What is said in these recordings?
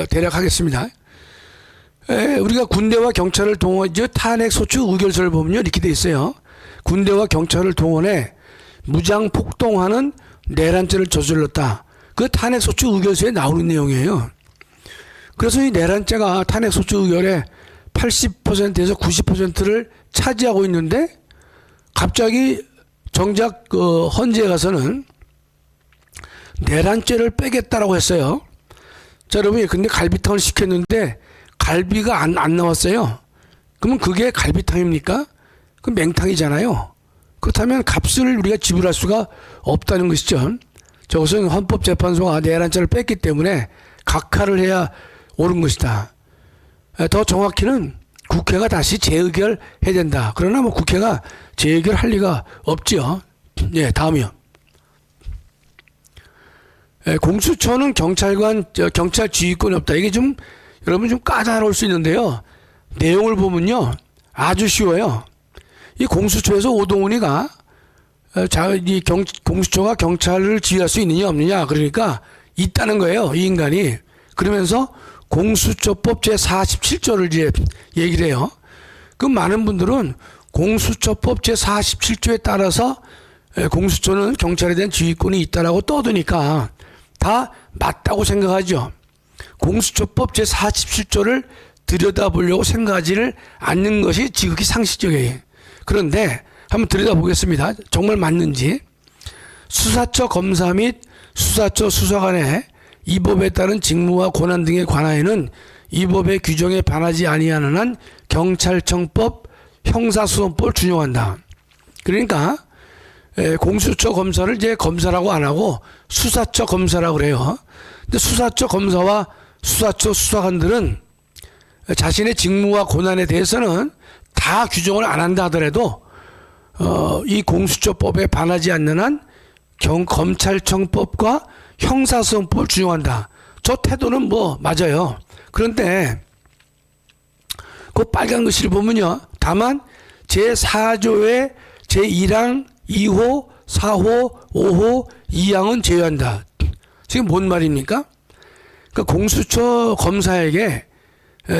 대략 하겠습니다. 우리가 군대와 경찰을 동원, 탄핵 소추 의결서를 보면요, 이렇게 돼 있어요. 군대와 경찰을 동원해 무장 폭동하는 내란죄를 저질렀다. 그 탄핵 소추 의결서에 나오는 내용이에요. 그래서 이 내란죄가 탄핵 소추 의결의 80%에서 90%를 차지하고 있는데, 갑자기 정작 헌재에 가서는 내란죄를 빼겠다라고 했어요. 자, 여러분, 근데 갈비탕을 시켰는데 갈비가 안 나왔어요. 그러면 그게 갈비탕입니까? 그럼 맹탕이잖아요. 그렇다면 값을 우리가 지불할 수가 없다는 것이죠. 저것은 헌법재판소가 내란죄를 뺐기 때문에 각하를 해야 옳은 것이다. 더 정확히는 국회가 다시 재의결해야 된다. 그러나 뭐 국회가 재의결할 리가 없죠. 예, 다음이요. 공수처는 경찰 지휘권이 없다. 이게 좀 여러분 좀 까다로울 수 있는데요. 내용을 보면요, 아주 쉬워요. 이 공수처에서 오동훈이가 공수처가 경찰을 지휘할 수 있느냐 없느냐, 그러니까 있다는 거예요, 이 인간이. 그러면서 공수처법 제47조를 이제 얘기를 해요. 그 많은 분들은 공수처법 제47조에 따라서 공수처는 경찰에 대한 지휘권이 있다라고 떠드니까 다 맞다고 생각하죠. 공수처법 제47조를 들여다보려고 생각하지를 않는 것이 지극히 상식적이에요. 그런데 한번 들여다보겠습니다. 정말 맞는지. 수사처 검사 및 수사처 수사관의 이 법에 따른 직무와 권한 등에 관하여는 이 법의 규정에 반하지 아니하는 한 경찰청법 형사소송법을 준용한다. 그러니까 공수처 검사를 이제 검사라고 안 하고 수사처 검사라고 그래요. 근데 수사처 검사와 수사처 수사관들은 자신의 직무와 권한에 대해서는 다 규정을 안 한다 하더라도 이 공수처법에 반하지 않는 한 검찰청법과 형사소송법을 준용한다. 저 태도는 뭐 맞아요. 그런데 그 빨간 글씨를 보면요, 다만 제4조의 제1항 2호, 4호, 5호, 2항은 제외한다. 지금 뭔 말입니까? 그러니까 공수처 검사에게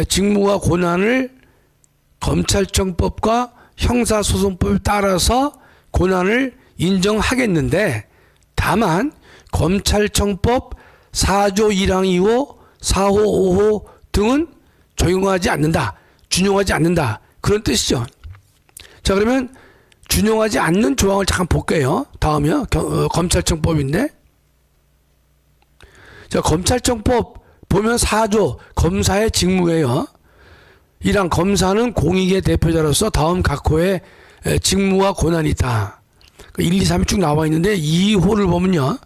직무와 권한을 검찰청법과 형사소송법에 따라서 권한을 인정하겠는데, 다만 검찰청법 4조 1항 2호, 4호, 5호 등은 적용하지 않는다. 준용하지 않는다. 그런 뜻이죠. 자, 그러면 준용하지 않는 조항을 잠깐 볼게요. 다음이요. 검찰청법인데. 자, 검찰청법 보면 4조 검사의 직무예요. 1항 검사는 공익의 대표자로서 다음 각호의 직무와 권한이 있다. 1, 2, 3이 쭉 나와 있는데 2호를 보면요,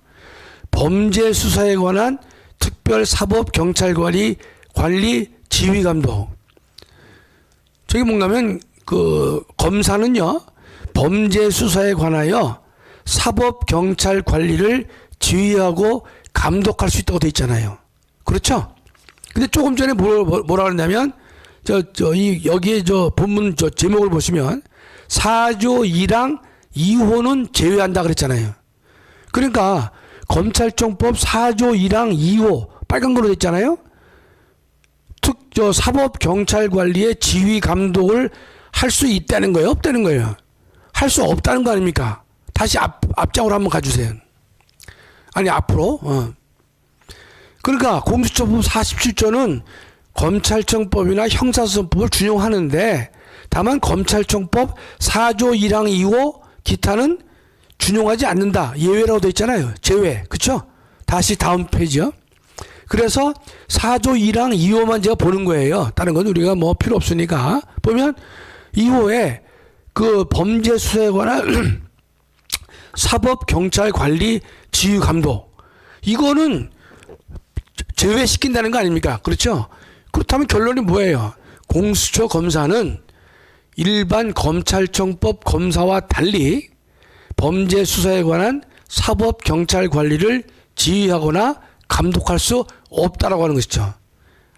범죄 수사에 관한 특별 사법 경찰관리 관리 지휘 감독. 저기 뭔가면 그 검사는요, 범죄 수사에 관하여 사법 경찰 관리를 지휘하고 감독할 수 있다고 돼 있잖아요. 그렇죠? 근데 조금 전에 뭐라 그랬냐면 여기에 본문 제목을 보시면 4조 1항 2호는 제외한다 그랬잖아요. 그러니까 검찰청법 4조 1항 2호 빨간 걸로 돼 있잖아요. 사법 경찰 관리의 지휘 감독을 할 수 있다는 거예요, 없다는 거예요? 할 수 없다는 거 아닙니까? 다시 앞장으로 한번 가주세요. 아니, 앞으로. 그러니까 공수처법 47조는 검찰청법이나 형사소송법을 준용하는데, 다만 검찰청법 4조 1항 2호 기타는 준용하지 않는다. 예외라고 되어 있잖아요. 제외. 그렇죠? 다시 다음 페이지요. 그래서 4조 1항 2호만 제가 보는 거예요. 다른 건 우리가 뭐 필요 없으니까. 보면 2호에 그 범죄 수사에 관한 사법 경찰 관리 지휘 감독, 이거는 제외시킨다는 거 아닙니까? 그렇죠? 그렇다면 결론이 뭐예요? 공수처 검사는 일반 검찰청법 검사와 달리 범죄 수사에 관한 사법 경찰 관리를 지휘하거나 감독할 수 없다라고 하는 것이죠.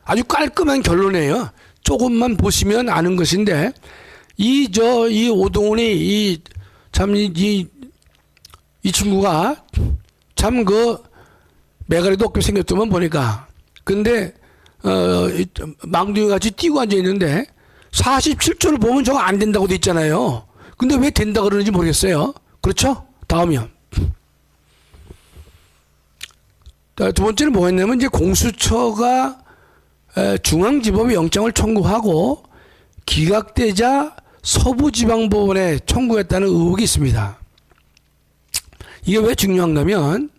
아주 깔끔한 결론이에요. 조금만 보시면 아는 것인데, 이 오동훈이 이 친구가 참 그 매가리도 없게 생겼더만 보니까. 근데 망둥이 같이 뛰고 앉아 있는데 47조를 보면 저거 안 된다고 돼 있잖아요. 근데 왜 된다 그러는지 모르겠어요. 그렇죠? 다음이요. 두 번째는 뭐였냐면 이제 공수처가 중앙지법에 영장을 청구하고 기각되자 서부지방법원에 청구했다는 의혹이 있습니다. 이게 왜 중요한가면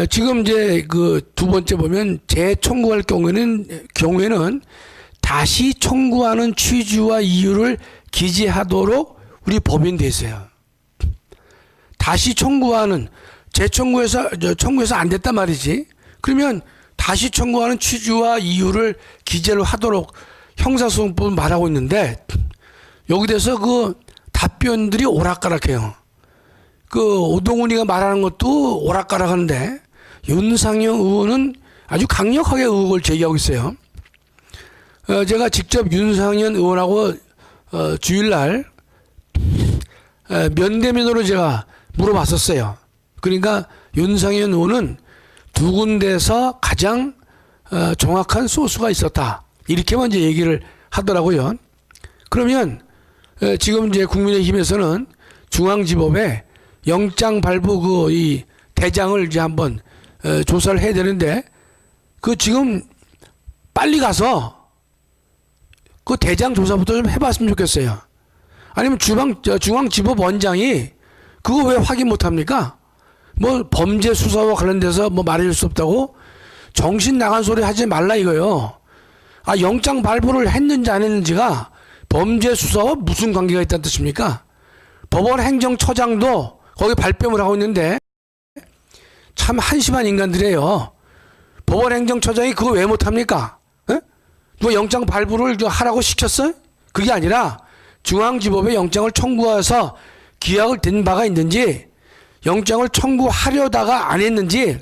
지금 이제 그 두 번째 보면 재청구할 경우에는 다시 청구하는 취지와 이유를 기재하도록 우리 법인 돼 있어요. 다시 청구하는 청구해서 안 됐단 말이지. 그러면 다시 청구하는 취지와 이유를 기재를 하도록 형사소송법은 말하고 있는데 여기 대해서 그 답변들이 오락가락해요. 그 오동훈이가 말하는 것도 오락가락하는데 윤상영 의원은 아주 강력하게 의혹을 제기하고 있어요. 제가 직접 윤상현 의원하고 주일날 면대면으로 제가 물어봤었어요. 그러니까 윤상현 의원은 두 군데서 가장 정확한 소스가 있었다. 이렇게 먼저 얘기를 하더라고요. 그러면 지금 이제 국민의힘에서는 중앙지법에 영장 발부 이 대장을 이제 한번 조사를 해야 되는데 그 지금 빨리 가서 그 대장 조사부터 좀 해봤으면 좋겠어요. 아니면 중앙지법 원장이 그거 왜 확인 못합니까? 뭐 범죄 수사와 관련돼서 뭐 말해줄 수 없다고 정신 나간 소리 하지 말라 이거요. 아, 영장 발부를 했는지 안 했는지가 범죄 수사와 무슨 관계가 있다는 뜻입니까? 법원 행정처장도 거기 발뺌을 하고 있는데 참 한심한 인간들이에요. 법원 행정처장이 그거 왜 못합니까? 누가 영장 발부를 하라고 시켰어요? 그게 아니라 중앙지법에 영장을 청구해서 기각을 된 바가 있는지 영장을 청구하려다가 안 했는지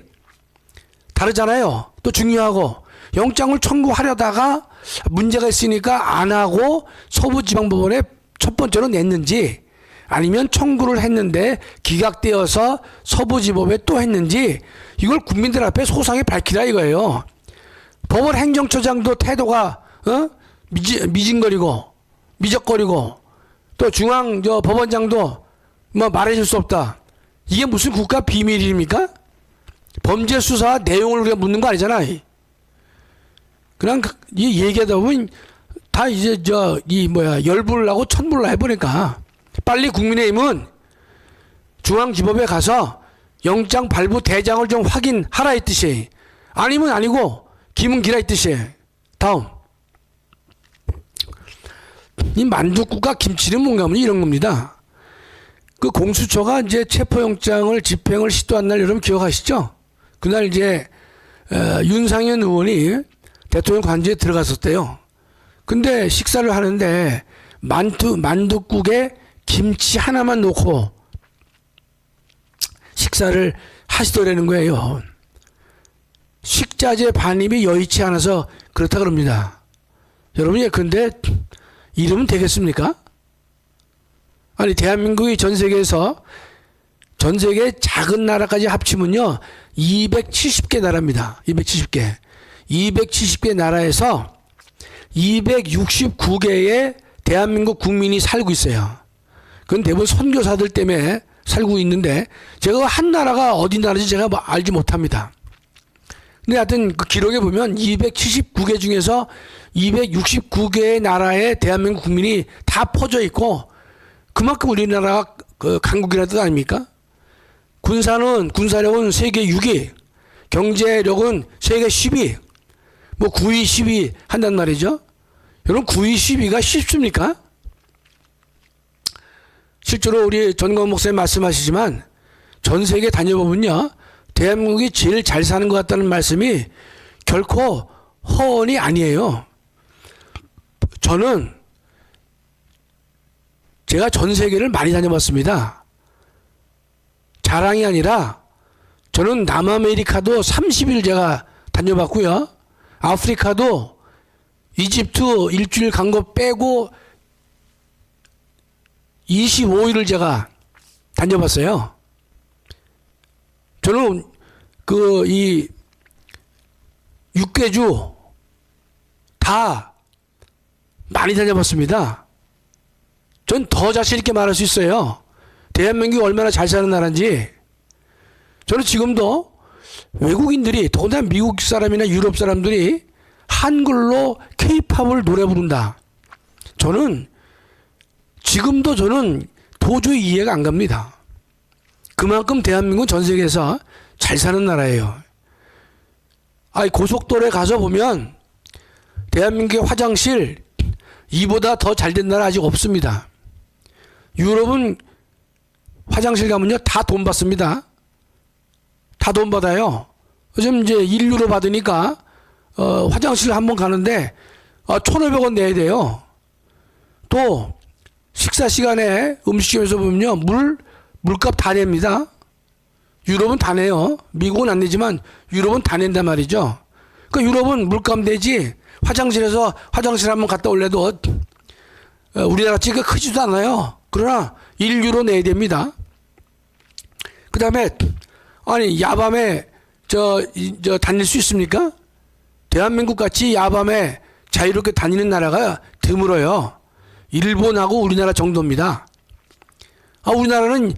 다르잖아요. 또 중요하고 영장을 청구하려다가 문제가 있으니까 안 하고 서부지방법원에 첫 번째로 냈는지 아니면 청구를 했는데 기각되어서 서부지법에 또 했는지 이걸 국민들 앞에 소상히 밝히라 이거예요. 법원 행정처장도 태도가 미진거리고 미적거리고 또 중앙 법원장도 뭐 말해줄 수 없다. 이게 무슨 국가 비밀입니까? 범죄 수사 내용을 우리가 묻는 거 아니잖아. 그냥 이 얘기하다 보면 다 이제 열불을 나고 천불을 해보니까 빨리 국민의힘은 중앙지법에 가서 영장 발부 대장을 좀 확인하라 했듯이 아니면 아니고 김은 기라 했듯이. 다음. 이 만둣국과 김치는 뭔가 하면 이런 겁니다. 그 공수처가 이제 체포영장을 집행을 시도한 날 여러분 기억하시죠? 그날 이제 윤상현 의원이 대통령 관저에 들어갔었대요. 근데 식사를 하는데 만둣국에 김치 하나만 놓고 식사를 하시더라는 거예요. 식자재 반입이 여의치 않아서 그렇다 그럽니다. 여러분 예컨대 이러면 되겠습니까? 아니 대한민국이 전 세계에서 전 세계 작은 나라까지 합치면요 270개 나라입니다. 270개. 270개 나라에서 269개의 대한민국 국민이 살고 있어요. 그건 대부분 선교사들 때문에 살고 있는데 제가 한 나라가 어디 나라인지 제가 알지 못합니다. 근데 하여튼 그 기록에 보면 279개 중에서 269개의 나라에 대한민국 국민이 다 퍼져 있고 그만큼 우리나라가 그 강국이라는 뜻 아닙니까? 군사력은 세계 6위, 경제력은 세계 10위, 뭐 9위, 10위 한단 말이죠. 여러분 9위, 10위가 쉽습니까? 실제로 우리 전광 목사님 말씀하시지만 전 세계 다녀보면요. 대한민국이 제일 잘 사는 것 같다는 말씀이 결코 허언이 아니에요. 저는 제가 전 세계를 많이 다녀봤습니다. 자랑이 아니라 저는 남아메리카도 30일 제가 다녀봤고요. 아프리카도 이집트 일주일 간 거 빼고 25일을 제가 다녀봤어요. 저는 6개주 다 많이 다녀봤습니다. 전 더 자신 있게 말할 수 있어요. 대한민국이 얼마나 잘 사는 나라인지. 저는 지금도 외국인들이, 더군다나 미국 사람이나 유럽 사람들이 한글로 K-팝을 노래 부른다. 지금도 저는 도저히 이해가 안 갑니다. 그만큼 대한민국은 전 세계에서 잘 사는 나라예요. 고속도로에 가서 보면 대한민국의 화장실 이보다 더 잘 된 나라 아직 없습니다. 유럽은 화장실 가면요 다 돈 받습니다. 다 돈 받아요. 요즘 이제 1유로 받으니까 화장실 한번 가는데 1,500원 내야 돼요. 또 식사 시간에 음식점에서 보면요 물값 다 냅니다. 유럽은 다 내요. 미국은 안 내지만 유럽은 다 낸단 말이죠. 그러니까 유럽은 물값 내지 화장실에서 화장실 한번 갔다 올래도 우리나라 치가 크지도 않아요. 그러나 1유로 내야 됩니다. 그 다음에 야밤에 저 다닐 수 있습니까? 대한민국 같이 야밤에 자유롭게 다니는 나라가 드물어요. 일본하고 우리나라 정도입니다. 우리나라는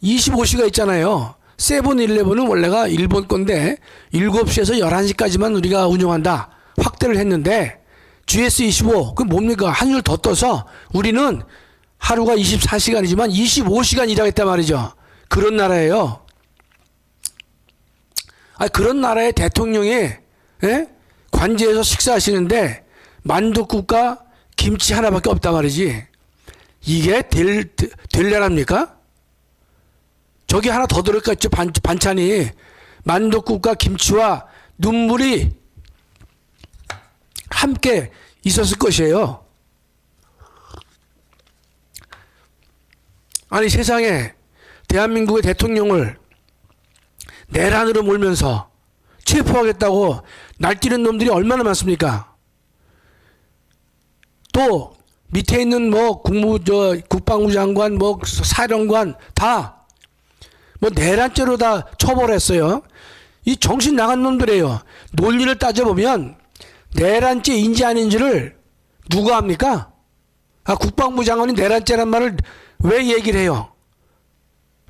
25시가 있잖아요. 세븐일레븐은 원래가 일본 건데 7시에서 11시까지만 우리가 운영한다. 확대를 했는데 GS25 그건 뭡니까? 한율 더 떠서 우리는 하루가 24시간이지만 25시간 일하겠단 말이죠. 그런 나라예요. 그런 나라의 대통령이 관제에서 식사하시는데 만둣국과 김치 하나밖에 없단 말이지. 이게 될 나라입니까? 저기 하나 더 들어갔죠. 반찬이 만둣국과 김치와 눈물이 함께 있었을 것이에요. 세상에 대한민국의 대통령을 내란으로 몰면서 체포하겠다고 날뛰는 놈들이 얼마나 많습니까? 또 밑에 있는 국방부 장관, 사령관 다 내란죄로 다 처벌했어요. 이 정신 나간 놈들이에요. 논리를 따져보면 내란죄인지 아닌지를 누가 합니까? 국방부 장관이 내란죄란 말을 왜 얘기를 해요?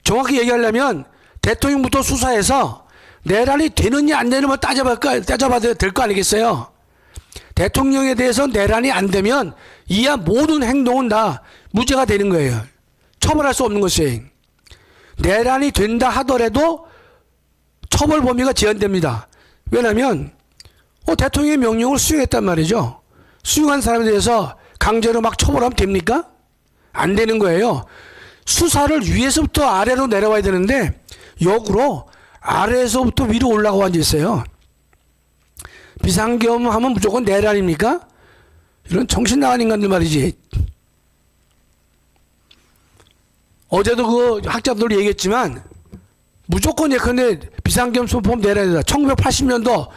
정확히 얘기하려면 대통령부터 수사해서 내란이 되느냐 안 되느냐 따져봐야 될 거 아니겠어요? 대통령에 대해서 내란이 안 되면 이하 모든 행동은 다 무죄가 되는 거예요. 처벌할 수 없는 것이에요. 내란이 된다 하더라도 처벌 범위가 제한됩니다. 왜냐하면 대통령의 명령을 수행했단 말이죠. 수행한 사람에 대해서 강제로 막 처벌하면 됩니까? 안 되는 거예요. 수사를 위에서부터 아래로 내려와야 되는데 역으로 아래에서부터 위로 올라가고 앉아있어요. 비상계엄하면 무조건 내란입니까? 이런 정신 나간 인간들 말이지. 어제도 그 학자들이 얘기했지만 무조건 예컨대 비상계엄 선포하면 내란이다. 1980년도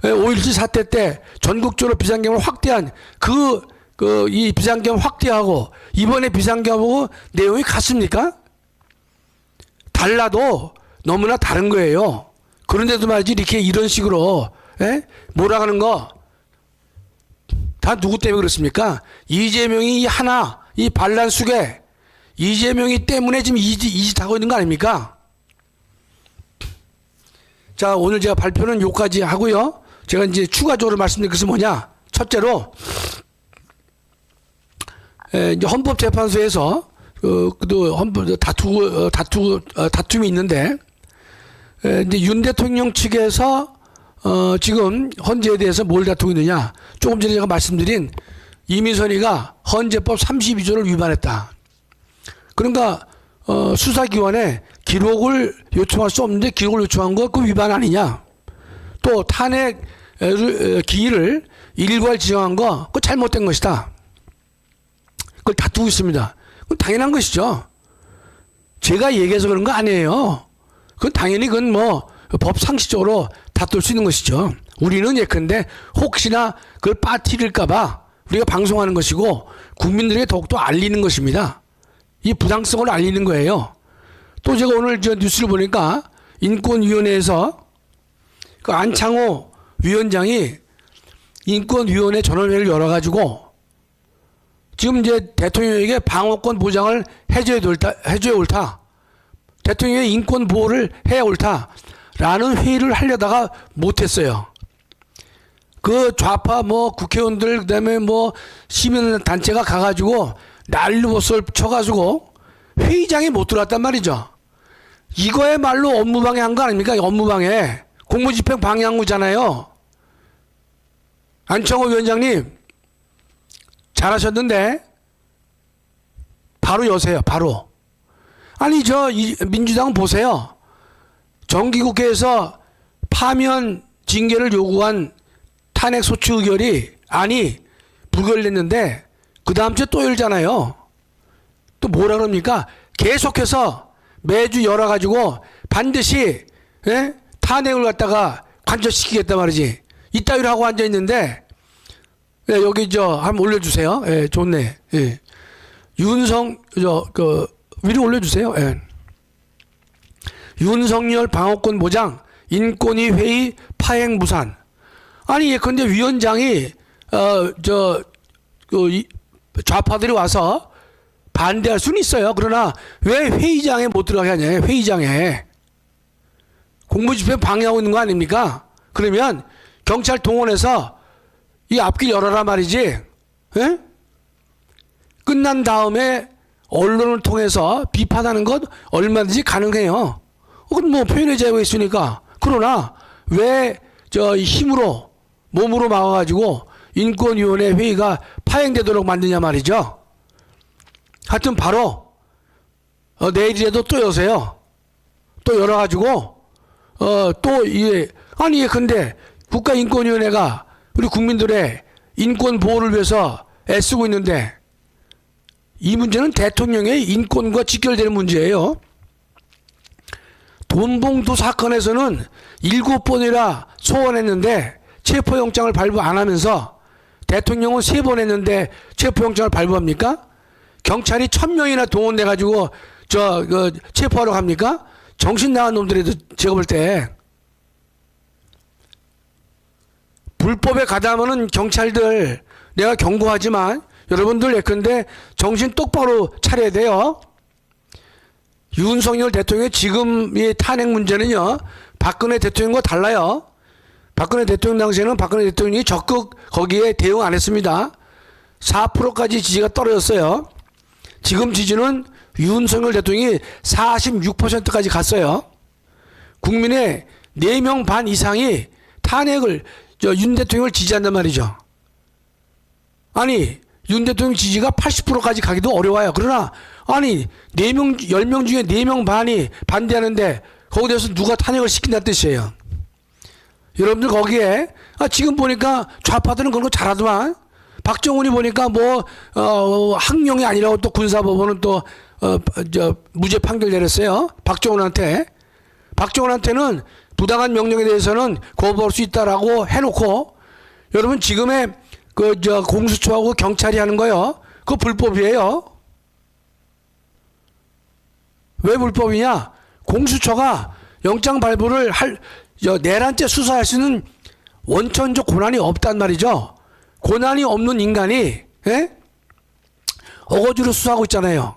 5.17 사태 때 전국적으로 비상계엄을 확대한 이 비상계엄 확대하고 이번에 비상계엄하고 내용이 같습니까? 달라도 너무나 다른 거예요. 그런데도 말이지 이런 식으로 몰아가는 거 다 누구 때문에 그렇습니까? 이재명이 이 반란 속에 이재명이 때문에 지금 이 짓 하고 있는 거 아닙니까? 자, 오늘 제가 발표는 여기까지 하고요. 제가 이제 추가적으로 말씀드릴 것은 뭐냐? 첫째로 이제 헌법재판소에서 다툼이 있는데 이제 윤 대통령 측에서 지금 헌재에 대해서 뭘 다투고 있느냐? 조금 전에 제가 말씀드린 이민선이가 헌재법 32조를 위반했다. 그러니까 수사기관에 기록을 요청할 수 없는데 기록을 요청한 거 그 위반 아니냐? 또 탄핵 기일을 일괄 지정한 거 그거 잘못된 것이다. 그걸 다투고 있습니다. 그건 당연한 것이죠. 제가 얘기해서 그런 거 아니에요. 그건 당연히 법 상식적으로 다툴 수 있는 것이죠. 우리는 예컨대 혹시나 그걸 빠뜨릴까봐 우리가 방송하는 것이고 국민들에게 더욱더 알리는 것입니다. 이 부당성을 알리는 거예요. 또 제가 오늘 뉴스를 보니까 인권위원회에서 그 안창호 위원장이 인권위원회 전원회를 열어가지고 지금 이제 대통령에게 방어권 보장을 해줘야 옳다. 대통령의 인권 보호를 해야 옳다라는 회의를 하려다가 못했어요. 그 좌파 뭐 국회의원들 그다음에 뭐 시민단체가 가가지고 난리봇을 쳐가지고 회의장에 못 들어왔단 말이죠. 이거야말로 업무방해 한 거 아닙니까? 업무방해. 공무집행 방해한거잖아요. 안창호 위원장님 잘하셨는데 바로 여세요. 바로. 아니 민주당 보세요. 정기국회에서 파면 징계를 요구한 탄핵소추 의결이 부결됐는데 그 다음 주에 또 열잖아요. 또 뭐라 그럽니까? 계속해서 매주 열어가지고 반드시 탄핵을 갖다가 관철시키겠단 말이지. 이따위로 하고 앉아있는데 여기 한번 올려주세요. 예, 좋네. 예. 위로 올려주세요. 예. 윤석열 방어권 보장 인권위 회의 파행 무산. 아니 예컨대 위원장이 좌파들이 와서 반대할 수는 있어요. 그러나 왜 회의장에 못 들어가게 하냐? 회의장에 공무집행 방해하고 있는 거 아닙니까? 그러면 경찰 동원해서 이 앞길 열어라 말이지. 에? 끝난 다음에 언론을 통해서 비판하는 것 얼마든지 가능해요. 그건 뭐 표현의 자유가 있으니까. 그러나 왜 힘으로 몸으로 막아가지고 인권위원회 회의가 파행되도록 만드냐 말이죠. 하여튼 바로 내일이라도 또 여세요. 또 열어가지고 근데 국가인권위원회가 우리 국민들의 인권 보호를 위해서 애쓰고 있는데 이 문제는 대통령의 인권과 직결되는 문제예요. 돈봉투 사건에서는 7번이나 소환했는데 체포영장을 발부 안 하면서 대통령은 3번 했는데 체포영장을 발부합니까? 경찰이 1000명이나 동원돼가지고 체포하러 갑니까? 정신 나간 놈들에도 제가 볼 때 불법에 가담하는 경찰들 내가 경고하지만 여러분들 예컨대 정신 똑바로 차려야 돼요. 윤석열 대통령의 지금의 탄핵 문제는요 박근혜 대통령과 달라요. 박근혜 대통령 당시에는 박근혜 대통령이 적극 거기에 대응 안 했습니다. 4%까지 지지가 떨어졌어요. 지금 지지는 윤석열 대통령이 46%까지 갔어요. 국민의 4명 반 이상이 탄핵을 윤 대통령을 지지한단 말이죠. 아니 윤 대통령 지지가 80%까지 가기도 어려워요. 그러나 10명 중에 4명 반이 반대하는데 거기에 대해서 누가 탄핵을 시킨다는 뜻이에요. 여러분들 거기에 지금 보니까 좌파들은 그런 거 잘하더만 박정훈이 보니까 학령이 아니라고 또 군사법원은 또 무죄 판결 내렸어요. 박정훈한테는 부당한 명령에 대해서는 거부할 수 있다라고 해놓고 여러분 지금의 공수처하고 경찰이 하는 거요. 그거 불법이에요. 왜 불법이냐? 공수처가 영장 발부를 내란죄 수사할 수 있는 원천적 권한이 없단 말이죠. 권한이 없는 인간이 어거지로 수사하고 있잖아요.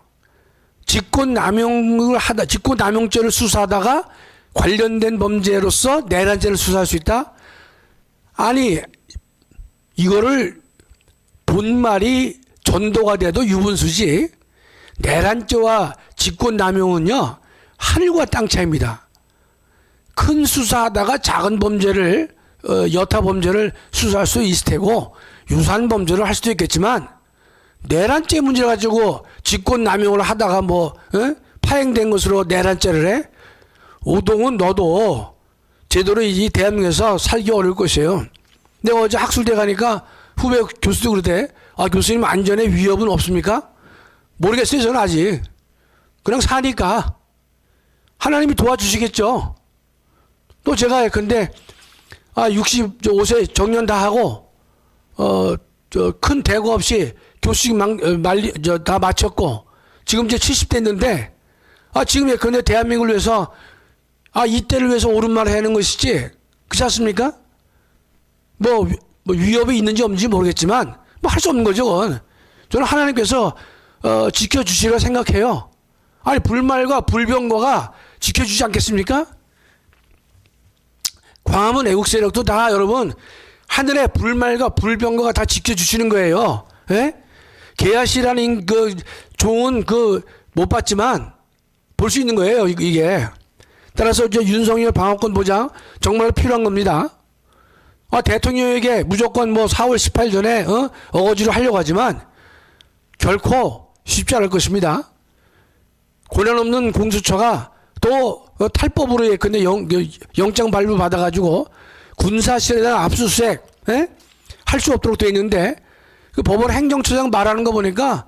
직권남용죄를 수사하다가 관련된 범죄로서 내란죄를 수사할 수 있다? 아니 이거를 본말이 전도가 돼도 유분수지 내란죄와 직권남용은요 하늘과 땅 차이입니다. 큰 수사하다가 작은 범죄를 여타 범죄를 수사할 수 있을 테고 유사한 범죄를 할 수도 있겠지만 내란죄 문제 가지고 직권남용을 하다가 파행된 것으로 내란죄를 해? 오동은 너도 제대로 이 대한민국에서 살기 어려울 것이에요. 내가 어제 학술대 가니까 후배 교수도 그러대. 교수님 안전에 위협은 없습니까? 모르겠어요. 저는 아직. 그냥 사니까 하나님이 도와주시겠죠. 또 제가 근데 65세 정년 다 하고 큰 대고 없이 교수직 다 마쳤고 지금 이제 70대인데 지금 예컨대 대한민국을 위해서 이때를 위해서 옳은 말을 하는 것이지 그렇지 않습니까? 뭐 위협이 있는지 없는지 모르겠지만 뭐 할 수 없는 거죠. 그건. 저는 하나님께서 지켜주시리라 생각해요. 아니 불말과 불병거가 지켜주지 않겠습니까? 광화문 애국 세력도 다 여러분 하늘의 불말과 불병거가 다 지켜주시는 거예요. 예? 계야시라는 그 종은 못 봤지만 볼 수 있는 거예요. 이게. 따라서 윤석열 방어권 보장 정말 필요한 겁니다. 대통령에게 무조건 뭐 4월 18일 전에 어거지로 하려고 하지만 결코 쉽지 않을 것입니다. 권한 없는 공수처가 또 탈법으로 예컨대 영장 발부 받아가지고 군사실에다 압수수색 할 수 없도록 되어 있는데 그 법원 행정처장 말하는 거 보니까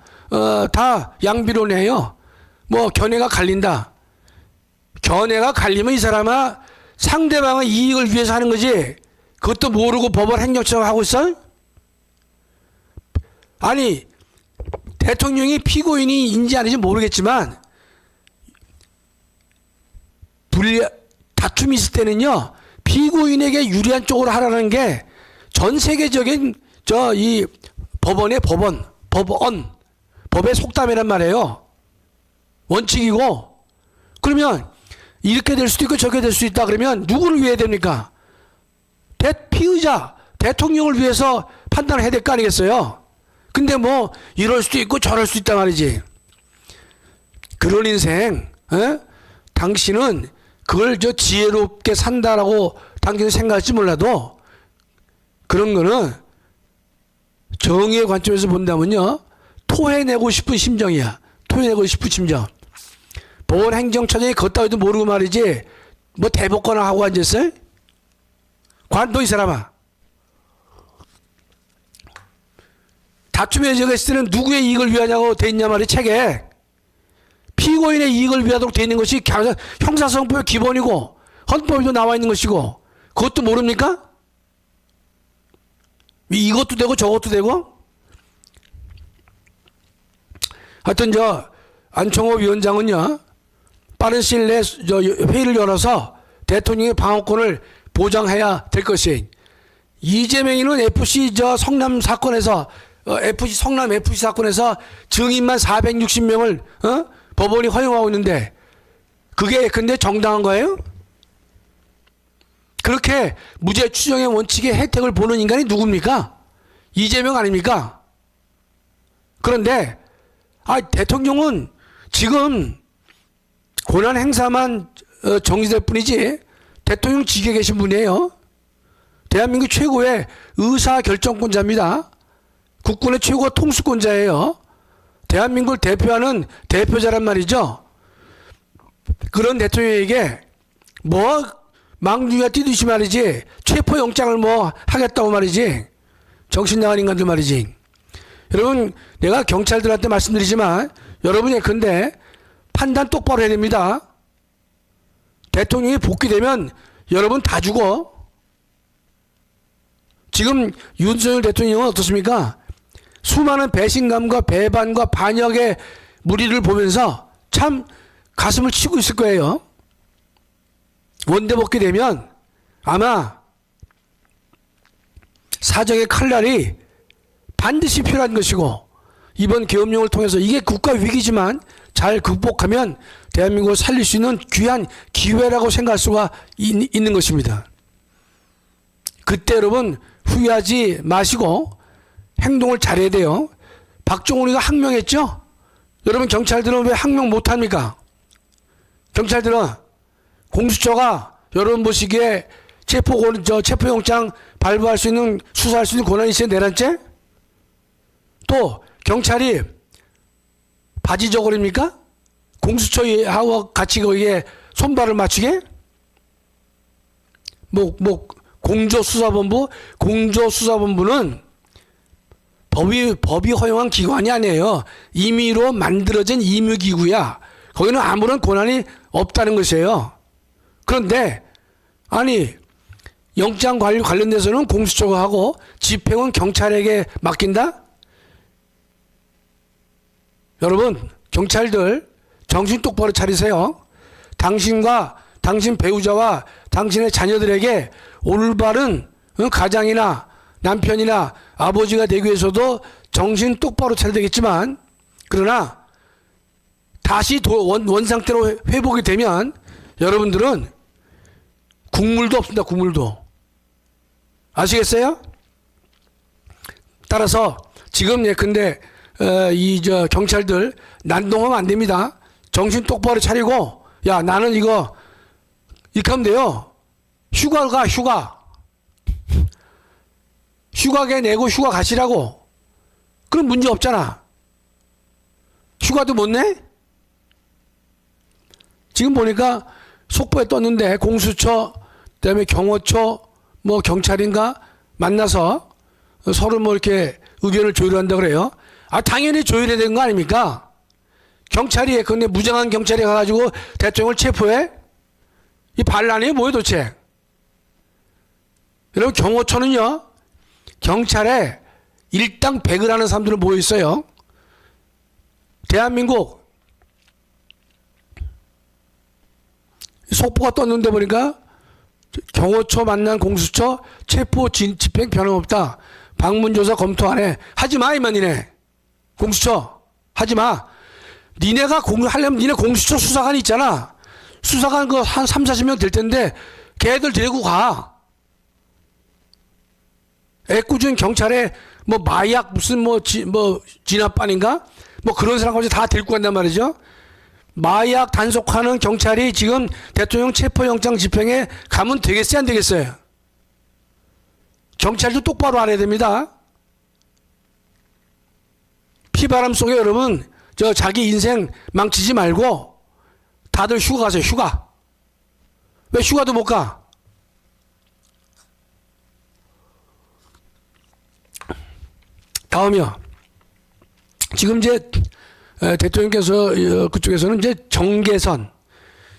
다 양비론이에요. 뭐 견해가 갈린다. 견해가 갈리면 이 사람아 상대방의 이익을 위해서 하는 거지. 그것도 모르고 법원 행정처장 하고 있어? 아니 대통령이 피고인인지 아닌지 모르겠지만 다툼이 있을 때는요 피고인에게 유리한 쪽으로 하라는 게 전 세계적인 이 법의 속담이란 말이에요. 원칙이고 그러면 이렇게 될 수도 있고 저렇게 될 수 있다 그러면 누구를 위해 됩니까? 피의자 대통령을 위해서 판단을 해야 될 거 아니겠어요? 근데 뭐 이럴 수도 있고 저럴 수도 있단 말이지. 그런 인생 당신은 그걸 지혜롭게 산다라고 당신은 생각할지 몰라도 그런 거는 정의의 관점에서 본다면요 토해내고 싶은 심정이야. 토해내고 싶은 심정. 법원 행정처장이 걷다위도 모르고 말이지 뭐 대법관을 하고 앉았어요? 관도 이 사람아. 다툼의 여지가 있을 때는 누구의 이익을 위하냐고 돼 있냐 말이 책에. 피고인의 이익을 위하도록 돼 있는 것이 형사성법의 기본이고 헌법에도 나와 있는 것이고 그것도 모릅니까? 이것도 되고 저것도 되고. 하여튼 안청호 위원장은요 빠른 시일 내에 회의를 열어서 대통령의 방어권을 보장해야 될 것이. 이재명이는 FC 성남 사건에서 성남 FC 사건에서 증인만 460명을 법원이 허용하고 있는데 그게 근데 정당한 거예요? 그렇게 무죄 추정의 원칙의 혜택을 보는 인간이 누굽니까? 이재명 아닙니까? 그런데 대통령은 지금 권한 행사만 정지될 뿐이지 대통령 직에 계신 분이에요. 대한민국 최고의 의사결정권자입니다. 국군의 최고 통수권자예요. 대한민국을 대표하는 대표자란 말이죠. 그런 대통령에게 뭐 망둥이가 뛰듯이 말이지 체포영장을 뭐 하겠다고 말이지 정신 나간 인간들 말이지. 여러분 내가 경찰들한테 말씀드리지만 여러분이 근데 판단 똑바로 해야 됩니다. 대통령이 복귀되면 여러분 다 죽어. 지금 윤석열 대통령은 어떻습니까? 수많은 배신감과 배반과 반역의 무리를 보면서 참 가슴을 치고 있을 거예요. 원대 복귀되면 아마 사정의 칼날이 반드시 필요한 것이고 이번 계엄령을 통해서 이게 국가 위기지만 잘 극복하면 대한민국을 살릴 수 있는 귀한 기회라고 생각할 수가 있는 것입니다. 그때 여러분 후회하지 마시고 행동을 잘해야 돼요. 박종훈이가 항명했죠? 여러분 경찰들은 왜 항명 못합니까? 경찰들은 공수처가 여러분 보시기에 체포영장 발부할 수 있는 수사할 수 있는 권한이 있어요. 내란죄? 또 경찰이 바지 저고리입니까? 공수처하고 같이 거기에 손발을 맞추게? 공조수사본부는 법이 허용한 기관이 아니에요. 임의로 만들어진 임의기구야. 거기는 아무런 권한이 없다는 것이에요. 그런데 영장 관리 관련돼서는 공수처가 하고 집행은 경찰에게 맡긴다? 여러분 경찰들 정신 똑바로 차리세요. 당신과 당신 배우자와 당신의 자녀들에게 올바른 가장이나 남편이나 아버지가 되기 위해서도 정신 똑바로 차려야 되겠지만, 그러나 다시 원상태로 회복이 되면 여러분들은 국물도 없습니다. 국물도. 아시겠어요? 따라서 지금 예컨대 경찰들 난동하면 안 됩니다. 정신 똑바로 차리고, 야, 나는 이거 이렇게 하면 돼요. 휴가 가, 휴가. 휴가계 내고 휴가 가시라고. 그럼 문제 없잖아. 휴가도 못 내? 지금 보니까 속보에 떴는데 공수처, 그다음에 경호처, 뭐 경찰인가 만나서 서로 뭐 이렇게 의견을 조율한다 그래요. 아, 당연히 조율해야 되는 거 아닙니까? 경찰이, 근데 무장한 경찰이 가가지고 대통령을 체포해? 이 반란이에요, 뭐예요, 도대체? 여러분, 경호처는요, 경찰에 일당 100을 하는 사람들이 모여 있어요. 대한민국 속보가 떴는데 보니까 경호처 만난 공수처 체포 집행 변함없다. 방문조사 검토 안 해. 하지 마, 이만 니네. 공수처 하지 마. 니네가 하려면 니네 공수처 수사관 있잖아. 수사관 그 한 3, 40명 될 텐데 걔들 데리고 가. 애꿎은 경찰에 뭐 마약 무슨 뭐 진압반인가? 뭐 그런 사람까지 다 데리고 간단 말이죠. 마약 단속하는 경찰이 지금 대통령 체포영장 집행에 가면 되겠어요, 안 되겠어요? 경찰도 똑바로 안 해야 됩니다. 피바람 속에 여러분, 자기 인생 망치지 말고 다들 휴가 가세요, 휴가. 왜 휴가도 못 가? 다음이요. 지금 이제 대통령께서 그쪽에서는 이제 정계선,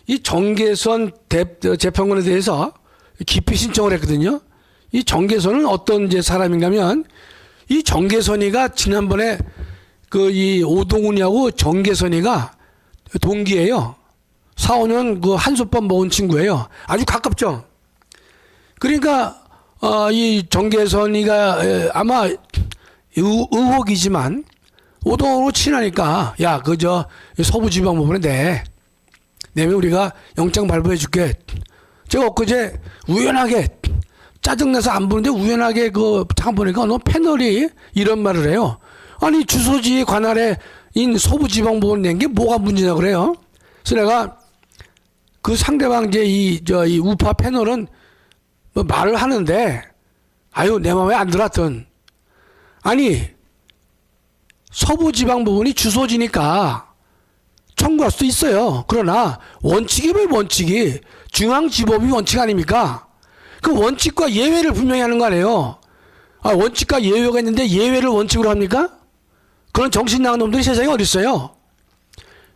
이 정계선 재판관에 대해서 기피 신청을 했거든요. 이 정계선은 어떤 이제 사람인가면, 이 정계선이가 지난번에 이 오동훈이하고 정계선이가 동기예요. 4, 5년 그 한솥밥 먹은 친구예요. 아주 가깝죠. 그러니까 이 정계선이가 아마 의혹이지만 오동훈하고 친하니까, 야, 서부지방법원에 내면 우리가 영장 발부해 줄게. 제가 엊그제 우연하게 짜증나서 안 보는데 우연하게 잠깐 보니까 어느 패널이 이런 말을 해요. 아니, 주소지에 관할에 서부지방법원 낸 게 뭐가 문제냐 그래요. 그래서 내가 그 상대방 이제 이 우파 패널은 뭐 말을 하는데, 아유, 내 마음에 안 들었던. 아니, 서부지방법원이 주소지니까 청구할 수도 있어요. 그러나 원칙이 왜 원칙이? 중앙지법이 원칙 아닙니까? 그 원칙과 예외를 분명히 하는 거 아니에요. 아, 원칙과 예외가 있는데 예외를 원칙으로 합니까? 그런 정신 나간 놈들이 세상에 어디 있어요?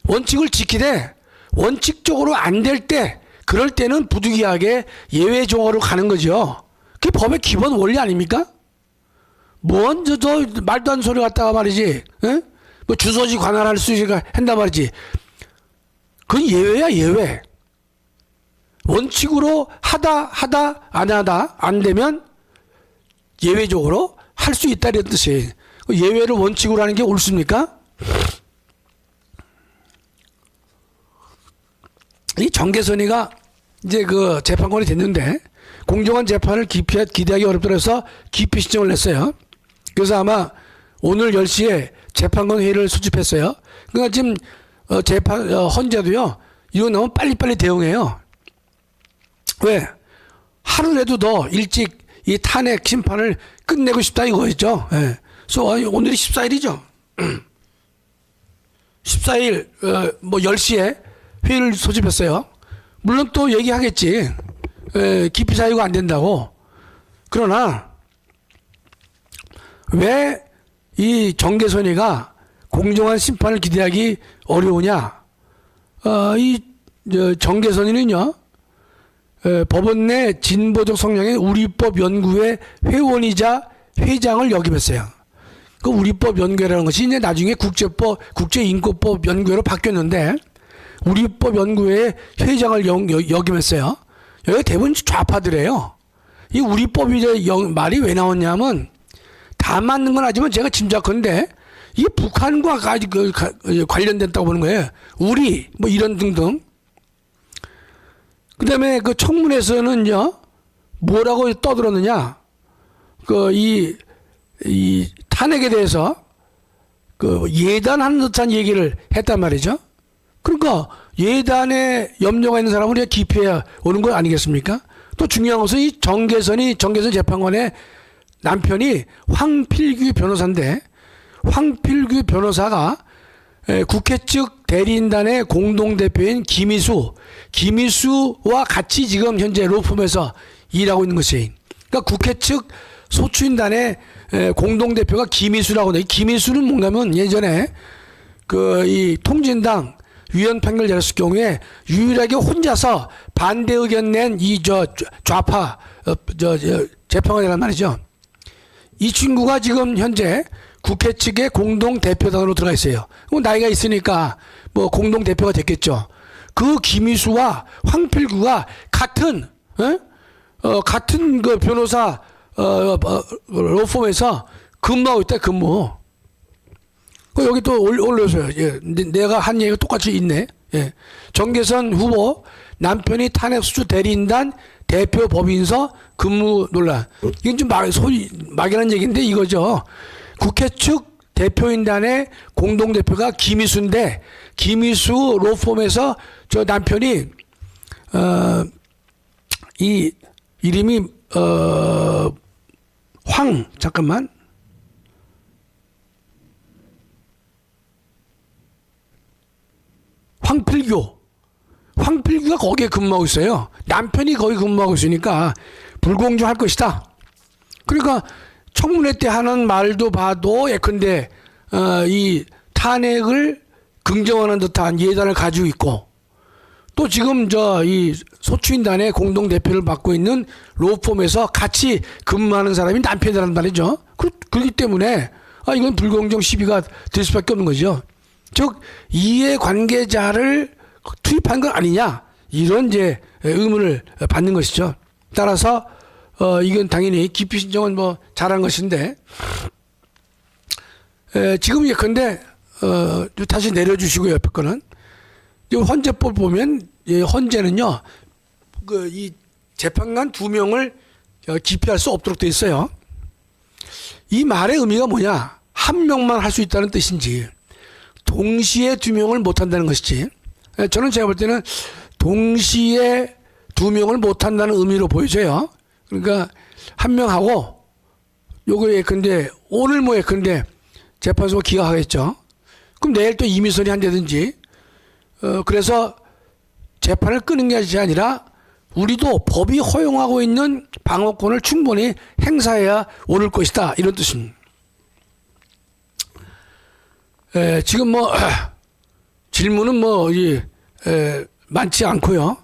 원칙을 지키되 원칙적으로 안 될 때, 그럴 때는 부득이하게 예외 조항으로 가는 거죠. 그게 법의 기본 원리 아닙니까? 뭔 말도 안 되는 소리 갖다가 말이지, 에? 뭐 주소지 관할할 수 있으니까 한단 말이지. 그건 예외야, 예외. 원칙으로 하다 안 되면 예외적으로 할 수 있다는 뜻이. 예외를 원칙으로 하는 게 옳습니까? 이 정계선이가 이제 재판관이 됐는데 공정한 재판을 기대하기 어렵다 해서 기피 신청을 냈어요. 그래서 아마 오늘 10시에 재판관 회의를 소집했어요. 그러니까 지금 헌재도요, 이거 나오면 빨리빨리 대응해요. 왜? 하루라도 더 일찍 이 탄핵 심판을 끝내고 싶다 이거였죠. 예. 그래서 오늘이 14일이죠. 14일 뭐 10시에 회의를 소집했어요. 물론 또 얘기하겠지. 기피 사유가 안 된다고. 그러나 왜 이 정계선이가 공정한 심판을 기대하기 어려우냐? 이 정계선이는요, 법원 내 진보적 성향의 우리법 연구회 회원이자 회장을 역임했어요. 그 우리법 연구회라는 것이 이제 나중에 국제인권법 연구회로 바뀌었는데, 우리법 연구회의 회장을 역임했어요. 여기 대부분 좌파들이에요. 이 우리법이 말이 왜 나왔냐면 다 맞는 건 아니지만 제가 짐작컨대 이게 북한과 관련됐다고 보는 거예요. 우리 뭐 이런 등등. 그다음에 그 청문회에서는요 뭐라고 떠들었느냐? 이 탄핵에 대해서 예단하는 듯한 얘기를 했단 말이죠. 그러니까 예단에 염려가 있는 사람은 우리가 기피해야 오는 거 아니겠습니까? 또 중요한 것은 이 정계선 재판관의 남편이 황필규 변호사인데, 황필규 변호사가 국회 측 대리인단의 공동대표인 김희수와 같이 지금 현재 로펌에서 일하고 있는 것이, 그러니까 국회 측 소추인단의 공동대표가 김희수라고 돼. 김희수는 뭔가면 예전에 이 통진당 위헌 판결 내렸을 경우에 유일하게 혼자서 반대 의견 낸 이 좌파 재판관이란 말이죠. 이 친구가 지금 현재 국회 측의 공동대표단으로 들어가 있어요. 나이가 있으니까 뭐 공동대표가 됐겠죠. 그 김희수와 황필규가 같은 그 변호사 로펌에서 근무하고 있다. 근무. 여기 또 올려줘요. 예. 내가 한 얘기가 똑같이 있네. 예. 정계선 후보 남편이 탄핵수주 대리인단 대표 법인서 근무 논란. 이건 좀 막연한 얘기인데 이거죠. 국회 측 대표인단의 공동대표가 김희수인데, 김희수 로펌에서 저 남편이 이 이름이 황필규가 거기에 근무하고 있어요. 남편이 거기 근무하고 있으니까 불공정할 것이다. 그러니까 청문회 때 하는 말도 봐도 예컨대 이 탄핵을 긍정하는 듯한 예단을 가지고 있고, 또 지금 이 소추인단의 공동대표를 맡고 있는 로펌에서 같이 근무하는 사람이 남편이라는 말이죠. 그렇기 때문에 이건 불공정 시비가 될 수밖에 없는 거죠. 즉 이해관계자를 투입한 건 아니냐, 이런 이제 의문을 받는 것이죠. 따라서 이건 당연히 기피 신청은 뭐 잘한 것인데, 지금 예컨대 다시 내려주시고요. 옆에 거는 헌재법 보면 헌재는요 이 재판관 2명을 기피할 수 없도록 돼 있어요. 이 말의 의미가 뭐냐? 한 명만 할 수 있다는 뜻인지, 동시에 2명을 못 한다는 것이지. 저는 제가 볼 때는 동시에 2명을 못 한다는 의미로 보여져요. 그러니까 한 명하고 요거 예컨대 오늘 뭐 예컨대 재판소가 기각하겠죠. 그럼 내일 또 이미선이 한다든지, 그래서 재판을 끄는 게 아니라 우리도 법이 허용하고 있는 방어권을 충분히 행사해야 옳을 것이다, 이런 뜻입니다. 지금 뭐 질문은 많지 않고요.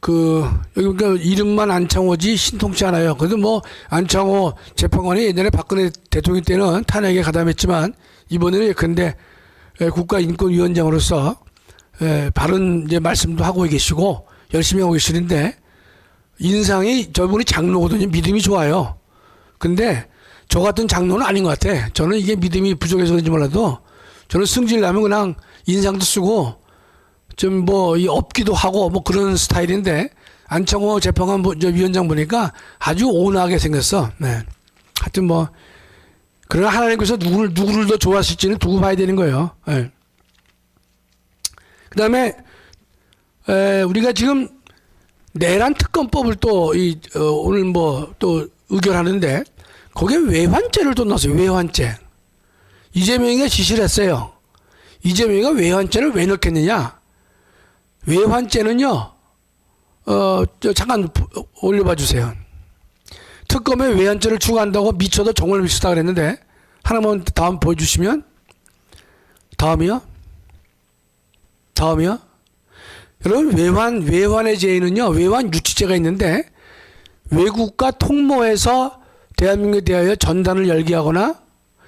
여기 그러니까 이름만 안창호지 신통치 않아요. 그래도 뭐 안창호 재판관이 예전에 박근혜 대통령 때는 탄핵에 가담했지만 이번에는 예컨대 국가인권위원장으로서 바른 이제 말씀도 하고 계시고 열심히 하고 계시는데, 인상이 저분이 장로거든요. 믿음이 좋아요. 근데 저 같은 장로는 아닌 것 같아. 저는 이게 믿음이 부족해서 그런지 몰라도 저는 승질 나면 그냥 인상도 쓰고 좀 이 업기도 하고 뭐 그런 스타일인데, 안창호 재판관 위원장 보니까 아주 온화하게 생겼어. 네. 하여튼 그러나 하나님께서 누구를 더 좋아하실지는 두고 봐야 되는 거예요. 네. 그 다음에 우리가 지금 내란 특검법을 또 오늘 또 의결하는데, 거기에 외환죄를 또 넣었어요. 외환죄. 이재명이가 지시를 했어요. 이재명이가 외환죄를 왜 넣겠느냐? 외환죄는요, 잠깐 올려봐 주세요. 특검에 외환죄를 추가한다고 미쳐도 정을 미치다 그랬는데, 하나만 다음 보여주시면. 다음이요? 여러분, 외환의 죄에는요, 외환 유치죄가 있는데, 외국과 통모해서 대한민국에 대하여 전단을 열게 하거나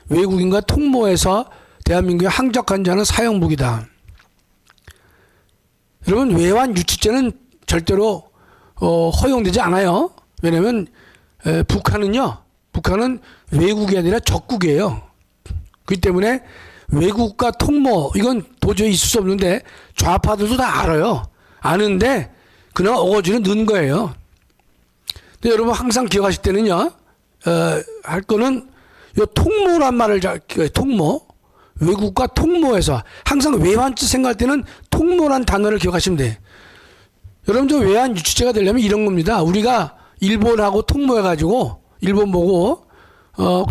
외국인과 통모해서 대한민국에 항적한 자는 사형무기다. 여러분, 외환 유치죄는 절대로 허용되지 않아요. 왜냐면 북한은 외국이 아니라 적국이에요. 그렇기 때문에 외국과 통모 이건 도저히 있을 수 없는데 좌파들도 다 알아요. 아는데 그냥 어거지로 넣은 거예요. 근데 여러분 항상 기억하실 때는요. 할 거는 요 통모란 말을 통모 외국과 통모에서 항상 외환주 생각할 때는 통모란 단어를 기억하시면 돼. 여러분들 외환 유치제가 되려면 이런 겁니다. 우리가 일본하고 통모해가지고 일본 보고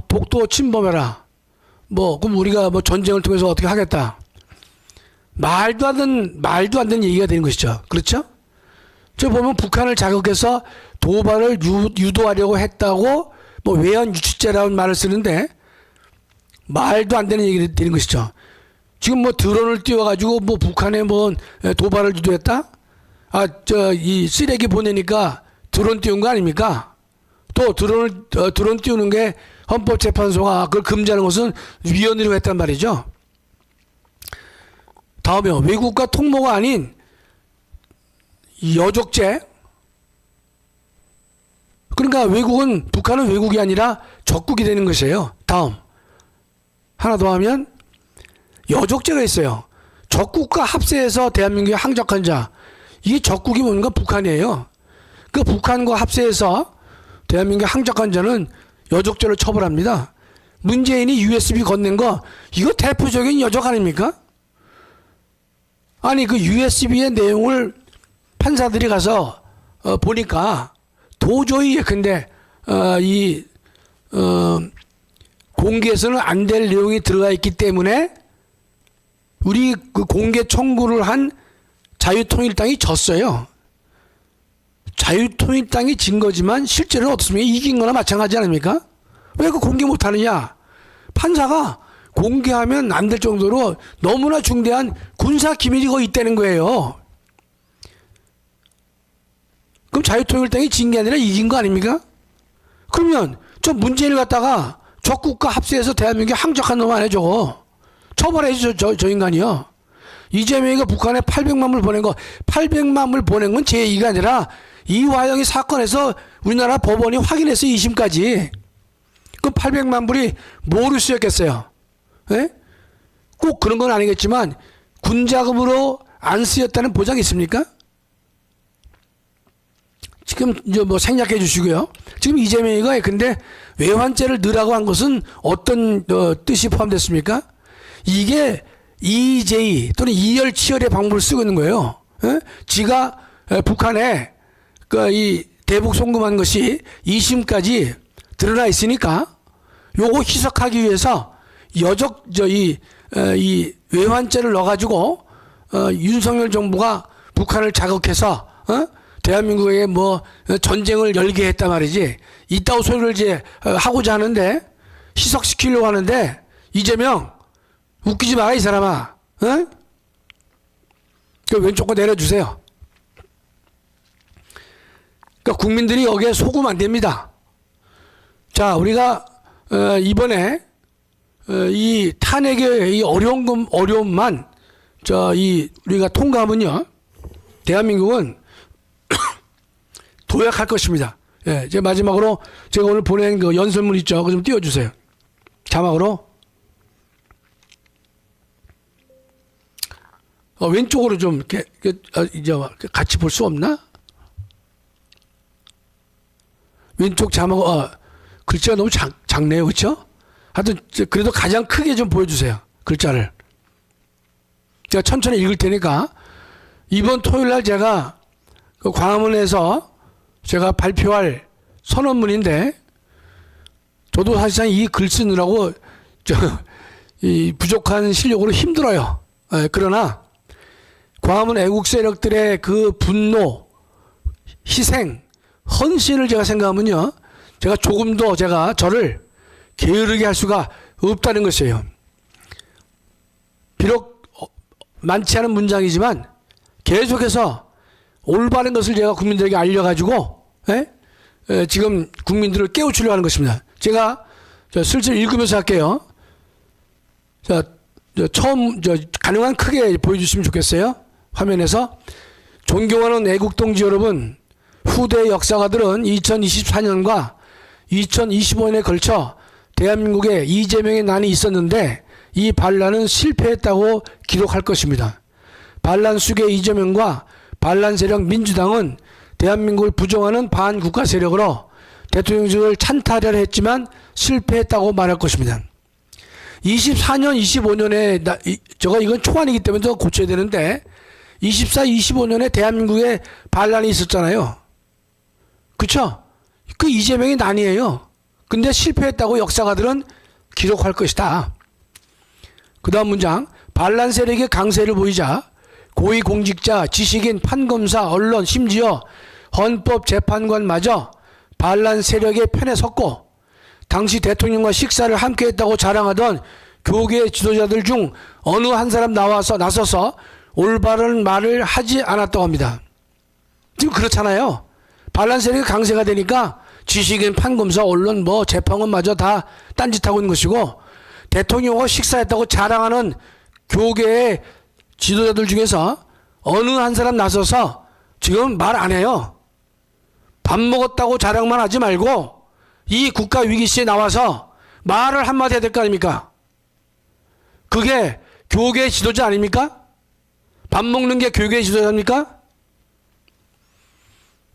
독도 침범해라. 그럼 우리가 전쟁을 통해서 어떻게 하겠다. 말도 안 되는 얘기가 되는 것이죠. 그렇죠? 저 보면 북한을 자극해서 도발을 유도하려고 했다고 외환 유치제라는 말을 쓰는데 말도 안 되는 얘기가 되는 것이죠. 지금 드론을 띄워가지고 북한에 도발을 유도했다? 이 쓰레기 보내니까 드론 띄운 거 아닙니까? 또 드론 띄우는 게 헌법재판소가 그걸 금지하는 것은 위헌으로 했단 말이죠. 다음에 외국과 통모가 아닌 여족제. 그러니까 북한은 외국이 아니라 적국이 되는 것이에요. 다음. 하나 더 하면 여족제가 있어요. 적국과 합세해서 대한민국에 항적한 자. 이게 적국이 뭔가 북한이에요. 그 북한과 합세해서 대한민국에 항적한 자는 여족죄로 처벌합니다. 문재인이 USB 건넨 거 이거 대표적인 여족 아닙니까? 아니 그 USB의 내용을 판사들이 가서 보니까 도저히 근데 공개해서는 안 될 내용이 들어가 있기 때문에 우리 그 공개 청구를 한 자유통일당이 졌어요. 자유통일당이 진 거지만 실제로는 어떻습니까? 이긴 거나 마찬가지 아닙니까? 왜 그 공개 못 하느냐? 판사가 공개하면 안 될 정도로 너무나 중대한 군사 기밀이 거기 있다는 거예요. 그럼 자유통일당이 진 게 아니라 이긴 거 아닙니까? 그러면 저 문재인을 갖다가 적국과 합세해서 대한민국에 항적한 놈 아니에요, 저거. 처벌해야죠, 저 인간이요. 이재명이가 북한에 800만 불 보낸 거, 800만 불 보낸 건 제 얘기가 아니라 이화영이 사건에서 우리나라 법원이 확인했어, 2심까지. 그럼 800만 불이 뭐로 쓰였겠어요? 예? 꼭 그런 건 아니겠지만 군자금으로 안 쓰였다는 보장이 있습니까? 지금 이제 생략해 주시고요. 지금 이재명이가 근데 외환죄를 넣으라고 한 것은 어떤 뜻이 포함됐습니까? 이게 EJ 또는 이열치열의 방법을 쓰고 있는 거예요. 예? 지가 북한에 이 대북 송금한 것이 2심까지 드러나 있으니까 요거 희석하기 위해서 이 외환죄를 넣어가지고 윤석열 정부가 북한을 자극해서 대한민국에 전쟁을 열게 했단 말이지. 이따위 소리를 이제 하고자 하는데 희석시키려고 하는데 이재명 웃기지 마라 이 사람아. 그 왼쪽 거 내려주세요. 그러니까 국민들이 여기에 속으면 안 됩니다. 자, 우리가 이번에 이 탄핵의 이 어려움만 우리가 통과하면요, 대한민국은 도약할 것입니다. 예, 이제 마지막으로 제가 오늘 보낸 그 연설문 있죠, 그거 좀 띄워주세요. 자막으로. 왼쪽으로 좀 이렇게 이제 같이 볼 수 없나? 왼쪽 자막 글자가 너무 작네요, 그렇죠? 하여튼 그래도 가장 크게 좀 보여주세요, 글자를. 제가 천천히 읽을 테니까. 이번 토요일날 제가 그 광화문에서 제가 발표할 선언문인데, 저도 사실상 이 글 쓰느라고 이 부족한 실력으로 힘들어요. 그러나 광화문 애국 세력들의 그 분노, 희생, 헌신을 제가 생각하면요, 제가 조금도 저를 게으르게 할 수가 없다는 것이에요. 비록 많지 않은 문장이지만 계속해서 올바른 것을 제가 국민들에게 알려가지고 지금 국민들을 깨우치려고 하는 것입니다. 제가 슬슬 읽으면서 할게요. 처음 가능한 크게 보여주시면 좋겠어요. 화면에서. 존경하는 애국동지 여러분, 후대 역사가들은 2024년과 2025년에 걸쳐 대한민국에 이재명의 난이 있었는데 이 반란은 실패했다고 기록할 것입니다. 반란 수계 이재명과 반란 세력 민주당은 대한민국을 부정하는 반국가 세력으로 대통령직을 찬탈하려 했지만 실패했다고 말할 것입니다. 24년, 25년에 이건 초안이기 때문에 더 고쳐야 되는데 24, 25년에 대한민국에 반란이 있었잖아요. 그쵸? 그 이재명이 난이에요. 근데 실패했다고 역사가들은 기록할 것이다. 그 다음 문장, 반란 세력의 강세를 보이자 고위공직자, 지식인, 판검사, 언론, 심지어 헌법재판관마저 반란 세력의 편에 섰고 당시 대통령과 식사를 함께 했다고 자랑하던 교계 지도자들 중 어느 한 사람 나서서 올바른 말을 하지 않았다고 합니다. 지금 그렇잖아요. 반란 세력이 강세가 되니까 지식인, 판검사, 언론, 재판관마저 다 딴짓하고 있는 것이고 대통령과 식사했다고 자랑하는 교계의 지도자들 중에서 어느 한 사람 나서서 지금 말 안 해요. 밥 먹었다고 자랑만 하지 말고 이 국가 위기 시에 나와서 말을 한마디 해야 될 거 아닙니까? 그게 교계 지도자 아닙니까? 밥 먹는 게 교계 지도자입니까?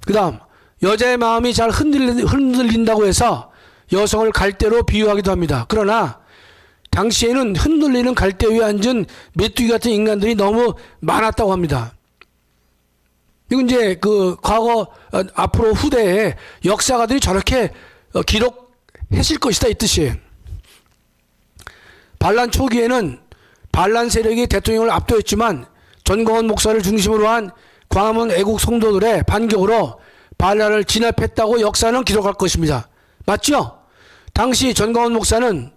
그 다음, 여자의 마음이 잘 흔들린다고 해서 여성을 갈대로 비유하기도 합니다. 그러나 당시에는 흔들리는 갈대 위에 앉은 메뚜기 같은 인간들이 너무 많았다고 합니다. 이건 이제 과거, 앞으로 후대에 역사가들이 저렇게 기록했을 것이다, 이 뜻이에요. 반란 초기에는 반란 세력이 대통령을 압도했지만 전광훈 목사를 중심으로 한 광화문 애국 성도들의 반격으로 반란을 진압했다고 역사는 기록할 것입니다. 맞죠? 당시 전광훈 목사는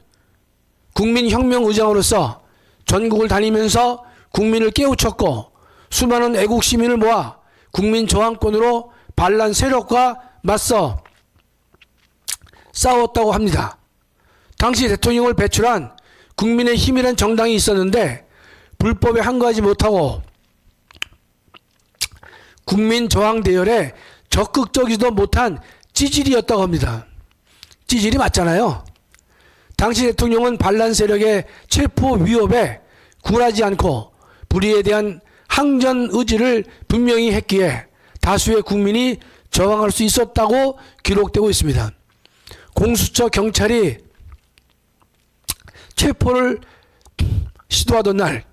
국민혁명의장으로서 전국을 다니면서 국민을 깨우쳤고 수많은 애국 시민을 모아 국민 저항권으로 반란 세력과 맞서 싸웠다고 합니다. 당시 대통령을 배출한 국민의힘이라는 정당이 있었는데 불법에 항거하지 못하고 국민 저항 대열에 적극적이지도 못한 찌질이었다고 합니다. 찌질이 맞잖아요. 당시 대통령은 반란 세력의 체포 위협에 굴하지 않고 불의에 대한 항전 의지를 분명히 했기에 다수의 국민이 저항할 수 있었다고 기록되고 있습니다. 공수처 경찰이 체포를 시도하던 날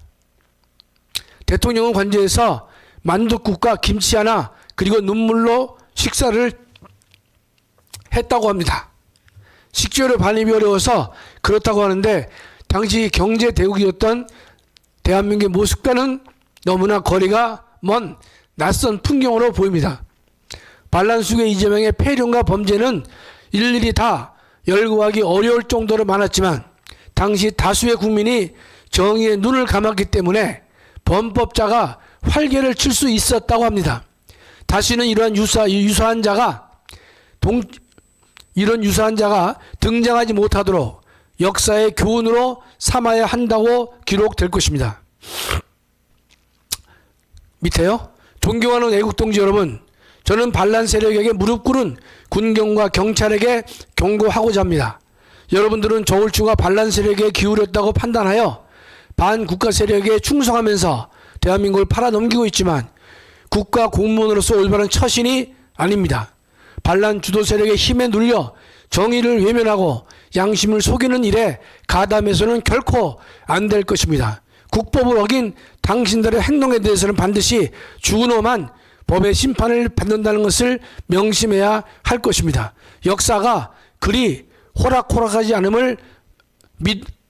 대통령은 관저에서 만둣국과 김치 하나 그리고 눈물로 식사를 했다고 합니다. 식재료 반입이 어려워서 그렇다고 하는데 당시 경제 대국이었던 대한민국의 모습과는 너무나 거리가 먼 낯선 풍경으로 보입니다. 반란 수계 이재명의 폐륜과 범죄는 일일이 다 열거하기 어려울 정도로 많았지만 당시 다수의 국민이 정의의 눈을 감았기 때문에 범법자가 활개를 칠 수 있었다고 합니다. 다시는 이런 유사한 자가 등장하지 못하도록 역사의 교훈으로 삼아야 한다고 기록될 것입니다. 밑에요. 존경하는 애국동지 여러분, 저는 반란 세력에게 무릎 꿇은 군경과 경찰에게 경고하고자 합니다. 여러분들은 저울추가 반란 세력에 기울였다고 판단하여 반국가 세력에 충성하면서 대한민국을 팔아넘기고 있지만 국가 공무원으로서 올바른 처신이 아닙니다. 반란 주도 세력의 힘에 눌려 정의를 외면하고 양심을 속이는 일에 가담해서는 결코 안 될 것입니다. 국법을 어긴 당신들의 행동에 대해서는 반드시 준엄한 법의 심판을 받는다는 것을 명심해야 할 것입니다. 역사가 그리 호락호락하지 않음을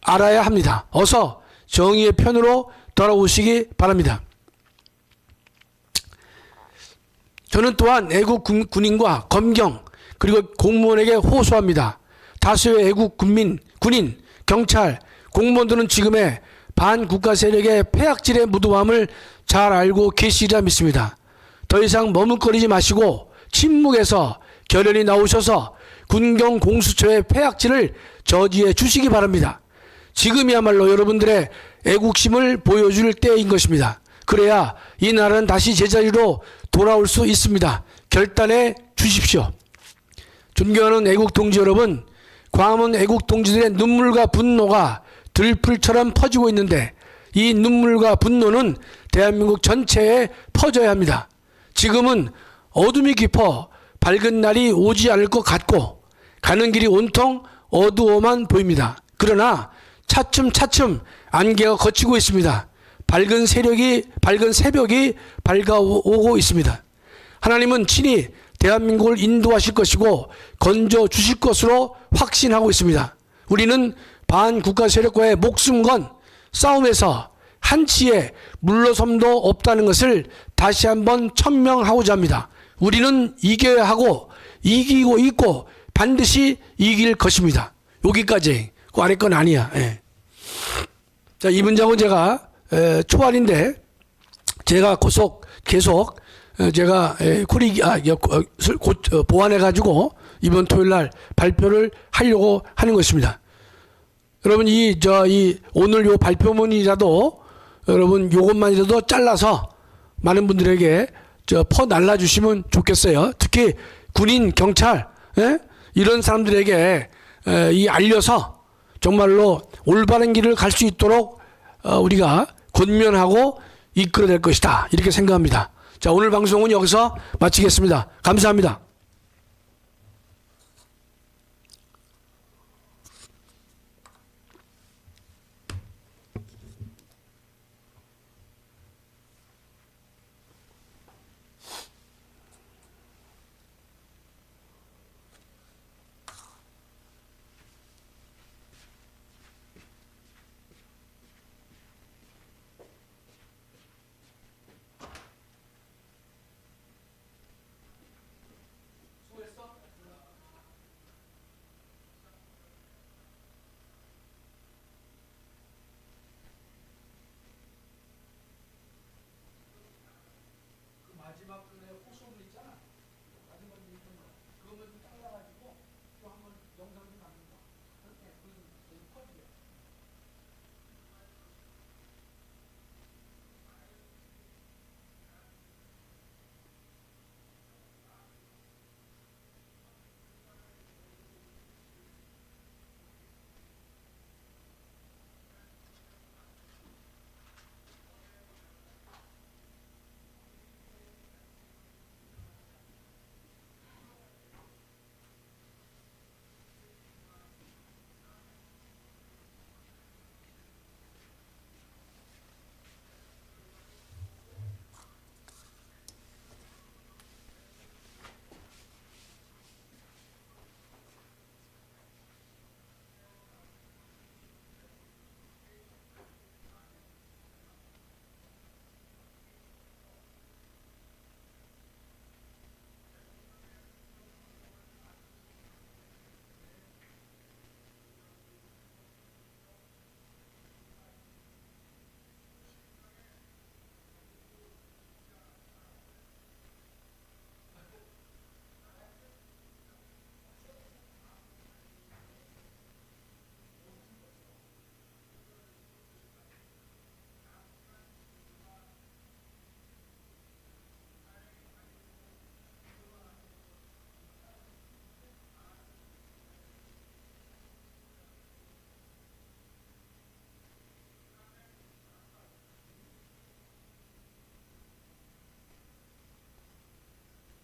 알아야 합니다. 어서 정의의 편으로 돌아오시기 바랍니다. 저는 또한 애국 군인과 검경 그리고 공무원에게 호소합니다. 다수의 애국 군인, 경찰, 공무원들은 지금의 반국가 세력의 폐악질의 무도함을 잘 알고 계시리라 믿습니다. 더 이상 머뭇거리지 마시고 침묵에서 결연히 나오셔서 군경 공수처의 폐악질을 저지해 주시기 바랍니다. 지금이야말로 여러분들의 애국심을 보여줄 때인 것입니다. 그래야 이 나라는 다시 제자리로 돌아올 수 있습니다. 결단해 주십시오. 존경하는 애국 동지 여러분, 광화문 애국 동지들의 눈물과 분노가 들풀처럼 퍼지고 있는데 이 눈물과 분노는 대한민국 전체에 퍼져야 합니다. 지금은 어둠이 깊어 밝은 날이 오지 않을 것 같고 가는 길이 온통 어두워만 보입니다. 그러나 차츰차츰 안개가 걷히고 있습니다. 밝은 새벽이 밝아오고 있습니다. 하나님은 친히 대한민국을 인도하실 것이고 건져 주실 것으로 확신하고 있습니다. 우리는 반국가 세력과의 목숨 건 싸움에서 한치의 물러섬도 없다는 것을 다시 한번 천명하고자 합니다. 우리는 이겨야 하고 이기고 있고 반드시 이길 것입니다. 여기까지. 그 아래 건 아니야. 예. 자, 이 문장은 제가 초안인데 제가 계속 제가 보완해 가지고 이번 토요일 날 발표를 하려고 하는 것입니다. 여러분 오늘 요 발표문이라도 여러분 요것만이라도 잘라서 많은 분들에게 퍼 날라 주시면 좋겠어요. 특히 군인, 경찰 이런 사람들에게 알려서 정말로 올바른 길을 갈 수 있도록 우리가 권면하고 이끌어낼 것이다. 이렇게 생각합니다. 자, 오늘 방송은 여기서 마치겠습니다. 감사합니다. 마지막 그 호소물 있잖아. 마지막 그거만 좀 잘라가지고 또 한번 영상 좀 만든다. 그렇게 퍼지게.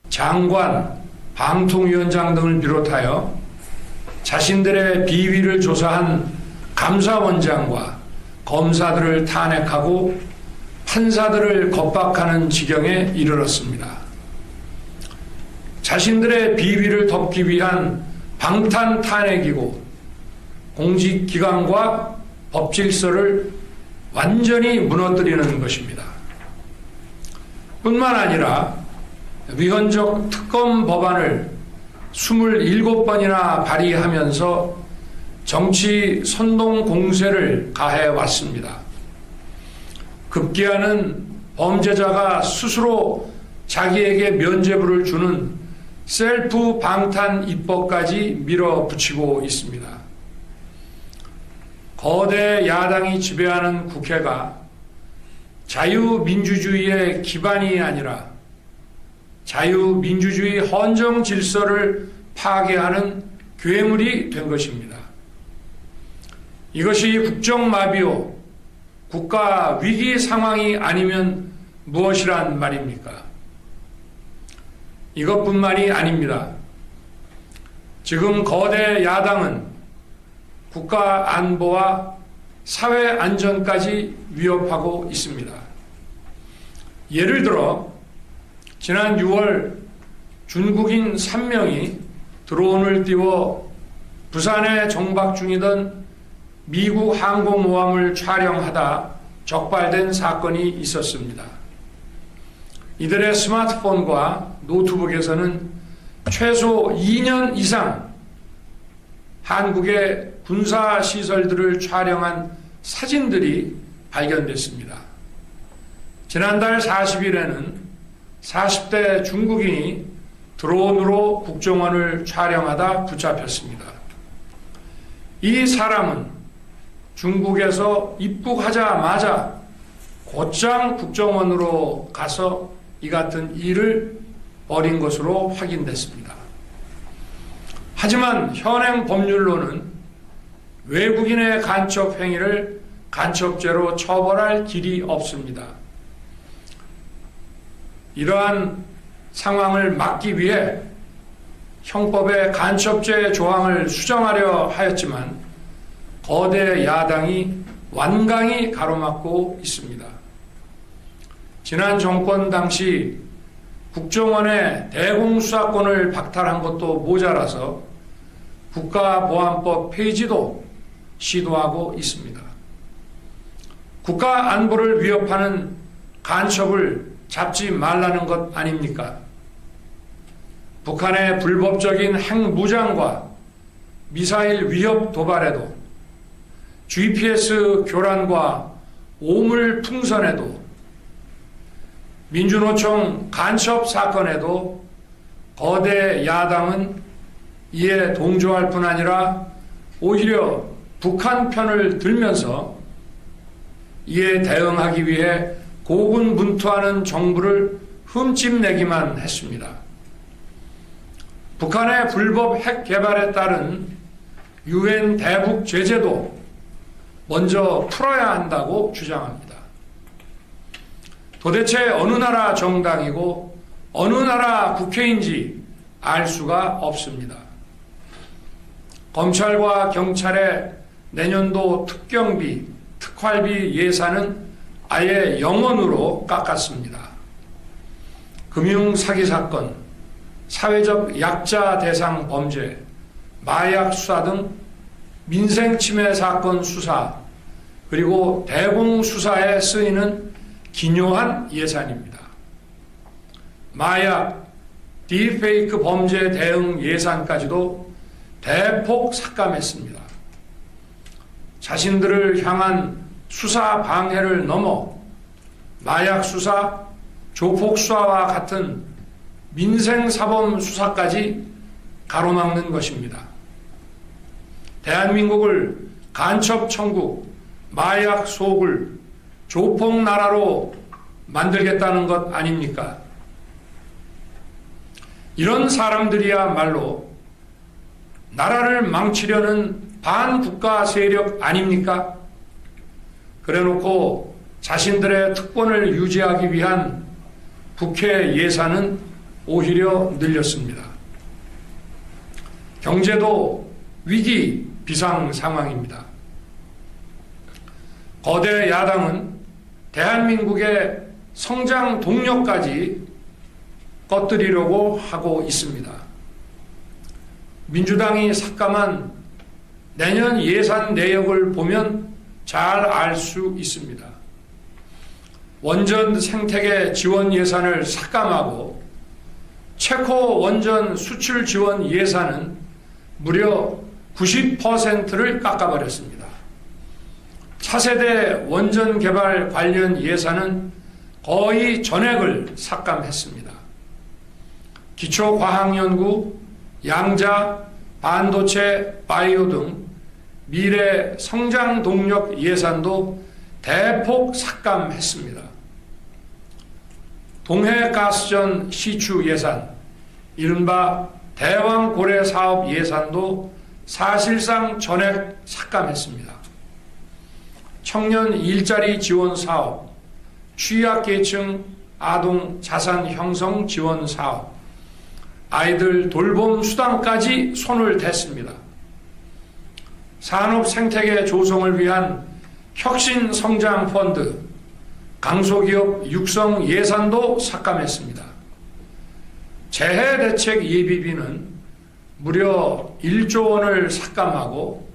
장관, 방통위원장 등을 비롯하여 자신들의 비위를 조사한 감사원장과 검사들을 탄핵하고 판사들을 겁박하는 지경에 이르렀습니다. 자신들의 비위를 덮기 위한 방탄 탄핵이고 공직기관과 법질서를 완전히 무너뜨리는 것입니다. 뿐만 아니라 위헌적 특검 법안을 27번이나 발의하면서 정치 선동 공세를 가해왔습니다. 급기야는 범죄자가 스스로 자기에게 면죄부를 주는 셀프 방탄 입법까지 밀어붙이고 있습니다. 거대 야당이 지배하는 국회가 자유민주주의의 기반이 아니라 자유민주주의 헌정 질서를 파괴하는 괴물이 된 것입니다. 이것이 국정마비요 국가 위기 상황이 아니면 무엇이란 말입니까? 이것뿐만이 아닙니다. 지금 거대 야당은 국가 안보와 사회 안전까지 위협하고 있습니다. 예를 들어 지난 6월 중국인 3명이 드론을 띄워 부산에 정박 중이던 미국 항공모함을 촬영하다 적발된 사건이 있었습니다. 이들의 스마트폰과 노트북에서는 최소 2년 이상 한국의 군사시설들을 촬영한 사진들이 발견됐습니다. 지난달 40일에는 40대 중국인이 드론으로 국정원을 촬영하다 붙잡혔습니다. 이 사람은 중국에서 입국하자마자 곧장 국정원으로 가서 이 같은 일을 벌인 것으로 확인됐습니다. 하지만 현행 법률로는 외국인의 간첩 행위를 간첩죄로 처벌할 길이 없습니다. 이러한 상황을 막기 위해 형법의 간첩죄 조항을 수정하려 하였지만 거대 야당이 완강히 가로막고 있습니다. 지난 정권 당시 국정원의 대공수사권을 박탈한 것도 모자라서 국가보안법 폐지도 시도하고 있습니다. 국가 안보를 위협하는 간첩을 잡지 말라는 것 아닙니까? 북한의 불법적인 핵무장과 미사일 위협 도발에도 GPS 교란과 오물 풍선에도 민주노총 간첩 사건에도 거대 야당은 이에 동조할 뿐 아니라 오히려 북한 편을 들면서 이에 대응하기 위해 고군분투하는 정부를 흠집내기만 했습니다. 북한의 불법 핵 개발에 따른 유엔 대북 제재도 먼저 풀어야 한다고 주장합니다. 도대체 어느 나라 정당이고 어느 나라 국회인지 알 수가 없습니다. 검찰과 경찰의 내년도 특경비, 특활비 예산은 아예 0원으로 깎았습니다. 금융 사기 사건, 사회적 약자 대상 범죄, 마약 수사 등 민생 침해 사건 수사, 그리고 대공 수사에 쓰이는 기묘한 예산입니다. 마약, 딥페이크 범죄 대응 예산까지도 대폭 삭감했습니다. 자신들을 향한 수사 방해를 넘어 마약 수사, 조폭 수사와 같은 민생 사범 수사까지 가로막는 것입니다. 대한민국을 간첩 천국, 마약 소굴, 조폭 나라로 만들겠다는 것 아닙니까? 이런 사람들이야말로 나라를 망치려는 반국가 세력 아닙니까? 그래놓고 자신들의 특권을 유지하기 위한 국회 예산은 오히려 늘렸습니다. 경제도 위기 비상 상황입니다. 거대 야당은 대한민국의 성장 동력까지 꺼뜨리려고 하고 있습니다. 민주당이 삭감한 내년 예산 내역을 보면 잘 알 수 있습니다. 원전 생태계 지원 예산을 삭감하고 체코 원전 수출 지원 예산은 무려 90%를 깎아버렸습니다. 차세대 원전 개발 관련 예산은 거의 전액을 삭감했습니다. 기초과학연구, 양자, 반도체, 바이오 등 미래 성장 동력 예산도 대폭 삭감했습니다. 동해가스전 시추 예산, 이른바 대왕고래 사업 예산도 사실상 전액 삭감했습니다. 청년 일자리 지원 사업, 취약계층 아동 자산 형성 지원 사업, 아이들 돌봄 수당까지 손을 댔습니다. 산업 생태계 조성을 위한 혁신 성장 펀드, 강소기업 육성 예산도 삭감했습니다. 재해 대책 예비비는 무려 1조 원을 삭감하고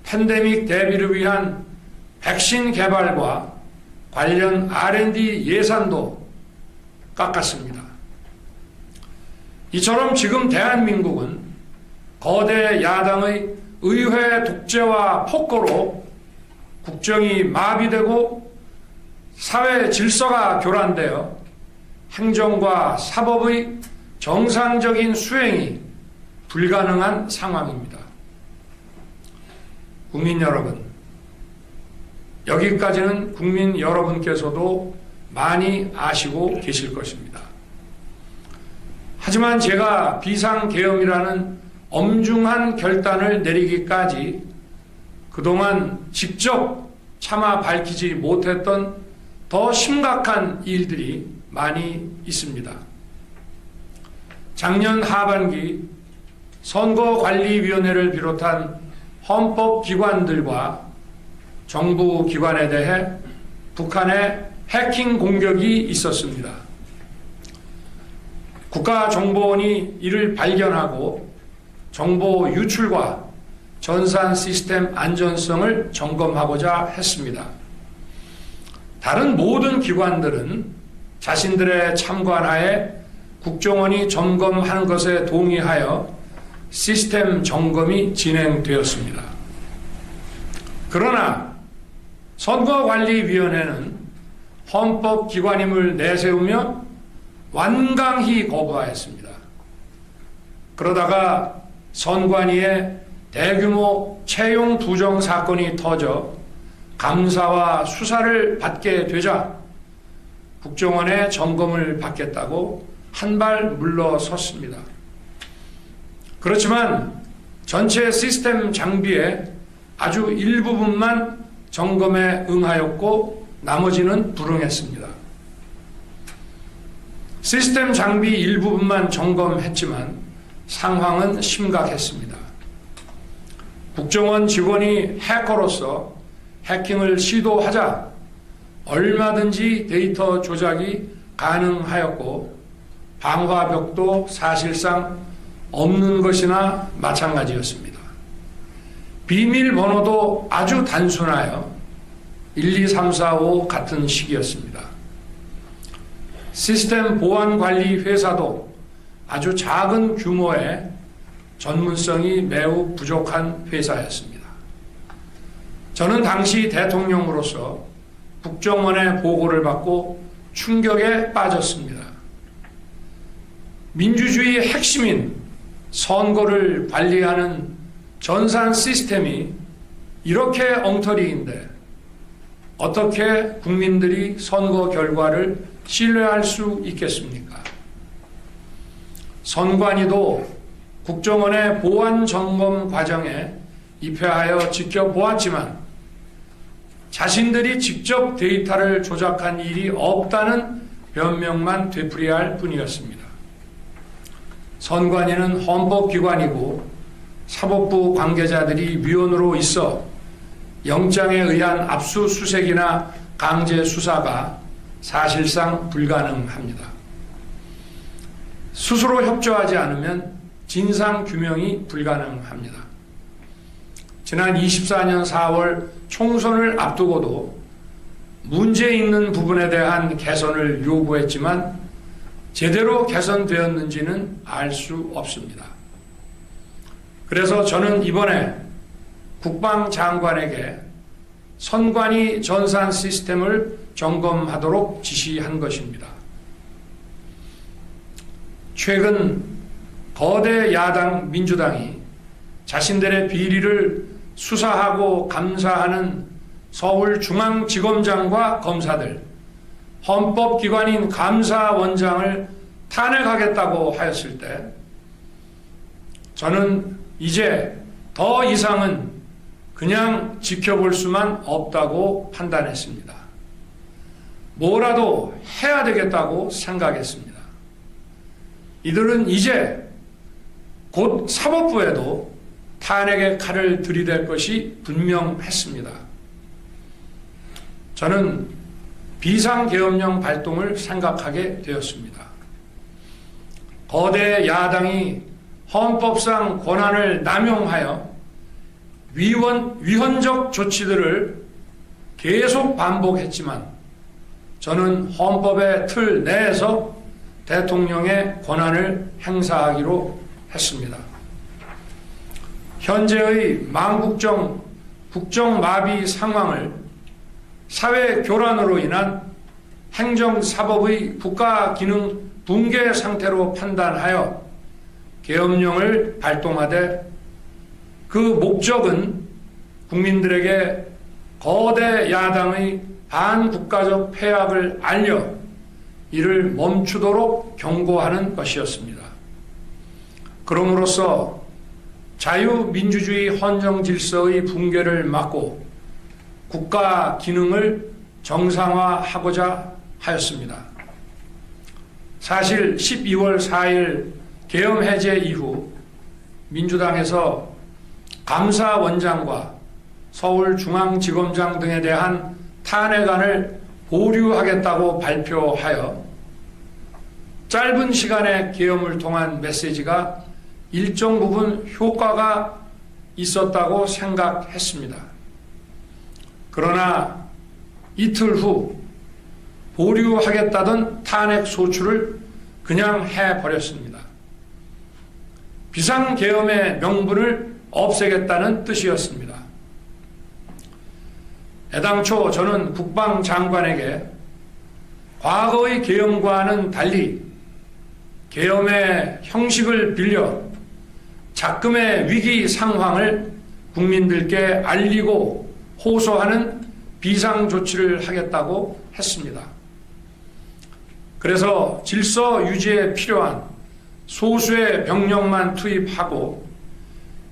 팬데믹 대비를 위한 백신 개발과 관련 R&D 예산도 깎았습니다. 이처럼 지금 대한민국은 거대 야당의 의회 독재와 폭거로 국정이 마비되고 사회 질서가 교란되어 행정과 사법의 정상적인 수행이 불가능한 상황입니다. 국민 여러분, 여기까지는 국민 여러분께서도 많이 아시고 계실 것입니다. 하지만 제가 비상계엄이라는 엄중한 결단을 내리기까지 그동안 직접 차마 밝히지 못했던 더 심각한 일들이 많이 있습니다. 작년 하반기 선거관리위원회를 비롯한 헌법기관들과 정부기관에 대해 북한의 해킹 공격이 있었습니다. 국가정보원이 이를 발견하고 정보 유출과 전산 시스템 안전성을 점검하고자 했습니다. 다른 모든 기관들은 자신들의 참관하에 국정원이 점검하는 것에 동의하여 시스템 점검이 진행되었습니다. 그러나 선거관리위원회는 헌법기관임을 내세우며 완강히 거부하였습니다. 그러다가 선관위의 대규모 채용 부정 사건이 터져 감사와 수사를 받게 되자 국정원의 점검을 받겠다고 한 발 물러섰습니다. 그렇지만 전체 시스템 장비의 아주 일부분만 점검에 응하였고 나머지는 불응했습니다. 시스템 장비 일부분만 점검했지만 상황은 심각했습니다. 국정원 직원이 해커로서 해킹을 시도하자 얼마든지 데이터 조작이 가능하였고 방화벽도 사실상 없는 것이나 마찬가지였습니다. 비밀번호도 아주 단순하여 1, 2, 3, 4, 5 같은 식이었습니다. 시스템 보안관리 회사도 아주 작은 규모의 전문성이 매우 부족한 회사였습니다. 저는 당시 대통령으로서 국정원의 보고를 받고 충격에 빠졌습니다. 민주주의의 핵심인 선거를 관리하는 전산 시스템이 이렇게 엉터리인데 어떻게 국민들이 선거 결과를 신뢰할 수 있겠습니까? 선관위도 국정원의 보안 점검 과정에 입회하여 지켜보았지만 자신들이 직접 데이터를 조작한 일이 없다는 변명만 되풀이할 뿐이었습니다. 선관위는 헌법기관이고 사법부 관계자들이 위원으로 있어 영장에 의한 압수수색이나 강제 수사가 사실상 불가능합니다. 스스로 협조하지 않으면 진상규명이 불가능합니다. 지난 24년 4월 총선을 앞두고도 문제 있는 부분에 대한 개선을 요구했지만 제대로 개선되었는지는 알 수 없습니다. 그래서 저는 이번에 국방장관에게 선관위 전산 시스템을 점검하도록 지시한 것입니다. 최근 거대 야당 민주당이 자신들의 비리를 수사하고 감사하는 서울중앙지검장과 검사들, 헌법기관인 감사원장을 탄핵하겠다고 하였을 때 저는 이제 더 이상은 그냥 지켜볼 수만 없다고 판단했습니다. 뭐라도 해야 되겠다고 생각했습니다. 이들은 이제 곧 사법부에도 탄핵의 칼을 들이댈 것이 분명했습니다. 저는 비상계엄령 발동을 생각하게 되었습니다. 거대 야당이 헌법상 권한을 남용하여 위헌적 조치들을 계속 반복했지만 저는 헌법의 틀 내에서 대통령의 권한을 행사하기로 했습니다. 현재의 망국적 국정마비 상황을 사회 교란으로 인한 행정사법의 국가기능 붕괴 상태로 판단하여 계엄령을 발동하되 그 목적은 국민들에게 거대 야당의 반국가적 폐악을 알려 이를 멈추도록 경고하는 것이었습니다. 그럼으로써 자유민주주의 헌정질서의 붕괴를 막고 국가 기능을 정상화하고자 하였습니다. 사실 12월 4일 계엄 해제 이후 민주당에서 감사원장과 서울중앙지검장 등에 대한 탄핵안을 보류하겠다고 발표하여 짧은 시간의 계엄을 통한 메시지가 일정 부분 효과가 있었다고 생각했습니다. 그러나 이틀 후 보류하겠다던 탄핵 소추를 그냥 해버렸습니다. 비상계엄의 명분을 없애겠다는 뜻이었습니다. 애당초 저는 국방장관에게 과거의 계엄과는 달리 계엄의 형식을 빌려 작금의 위기 상황을 국민들께 알리고 호소하는 비상조치를 하겠다고 했습니다. 그래서 질서 유지에 필요한 소수의 병력만 투입하고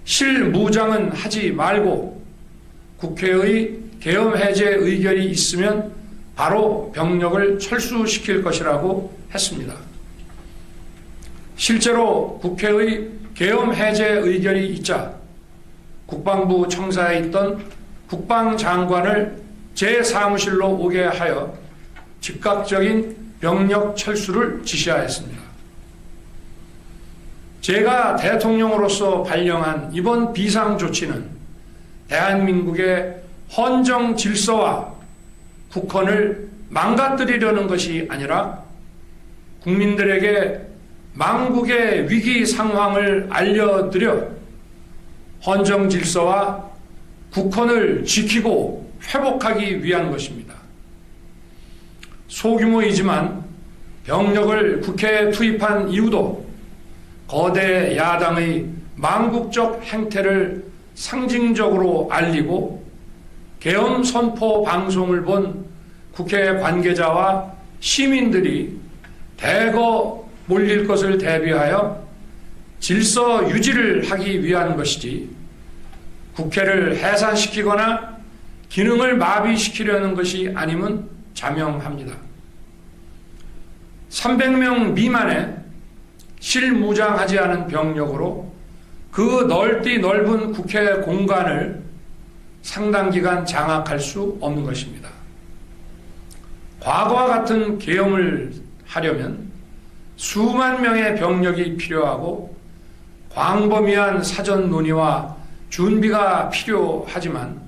실무장은 하지 말고 국회의 계엄 해제 의결이 있으면 바로 병력을 철수시킬 것이라고 했습니다. 실제로 국회의 계엄 해제 의결이 있자 국방부 청사에 있던 국방장관을 제 사무실로 오게 하여 즉각적인 병력 철수를 지시하였습니다. 제가 대통령으로서 발령한 이번 비상조치는 대한민국의 헌정 질서와 국헌을 망가뜨리려는 것이 아니라 국민들에게 망국의 위기 상황을 알려드려 헌정 질서와 국헌을 지키고 회복하기 위한 것입니다. 소규모이지만 병력을 국회에 투입한 이유도 거대 야당의 망국적 행태를 상징적으로 알리고 계엄 선포 방송을 본 국회 관계자와 시민들이 대거 몰릴 것을 대비하여 질서 유지를 하기 위한 것이지 국회를 해산시키거나 기능을 마비시키려는 것이 아님은 자명합니다. 300명 미만의 실무장하지 않은 병력으로 그 넓은 국회 공간을 상당 기간 장악할 수 없는 것입니다. 과거와 같은 계엄을 하려면 수만 명의 병력이 필요하고 광범위한 사전 논의와 준비가 필요하지만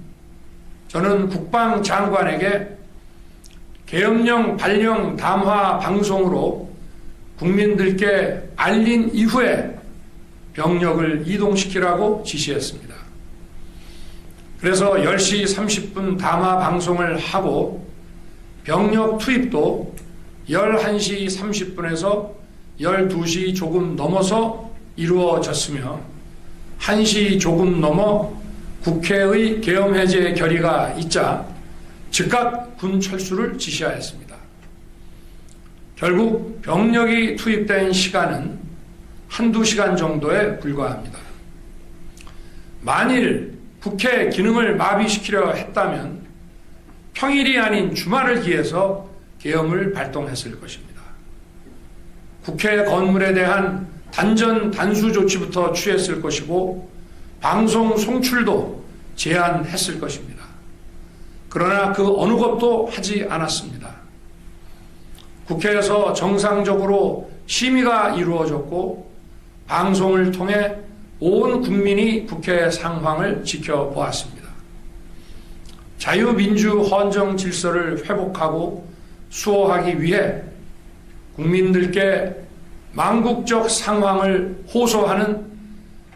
저는 국방장관에게 계엄령 발령 담화 방송으로 국민들께 알린 이후에 병력을 이동시키라고 지시했습니다. 그래서 10시 30분 담화 방송을 하고 병력 투입도 11시 30분에서 12시 조금 넘어서 이루어졌으며 1시 조금 넘어 국회의 계엄 해제 결의가 있자 즉각 군 철수를 지시하였습니다. 결국 병력이 투입된 시간은 한두 시간 정도에 불과합니다. 만일 국회 기능을 마비시키려 했다면 평일이 아닌 주말을 기해서 계엄을 발동했을 것입니다. 국회 건물에 대한 단전 단수 조치부터 취했을 것이고 방송 송출도 제한했을 것입니다. 그러나 그 어느 것도 하지 않았습니다. 국회에서 정상적으로 심의가 이루어졌고 방송을 통해 온 국민이 국회 상황을 지켜보았습니다. 자유민주 헌정 질서를 회복하고 수호하기 위해 국민들께 망국적 상황을 호소하는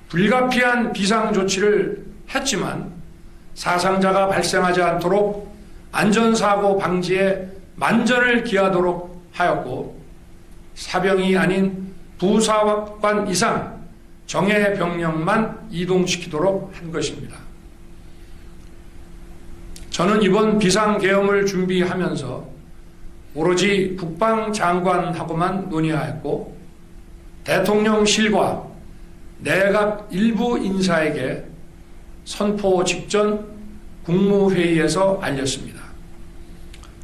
불가피한 비상조치를 했지만 사상자가 발생하지 않도록 안전사고 방지에 만전을 기하도록 하였고 사병이 아닌 부사관 이상 정예 병력만 이동시키도록 한 것입니다. 저는 이번 비상계엄을 준비하면서 오로지 국방장관하고만 논의하였고 대통령실과 내각 일부 인사에게 선포 직전 국무회의에서 알렸습니다.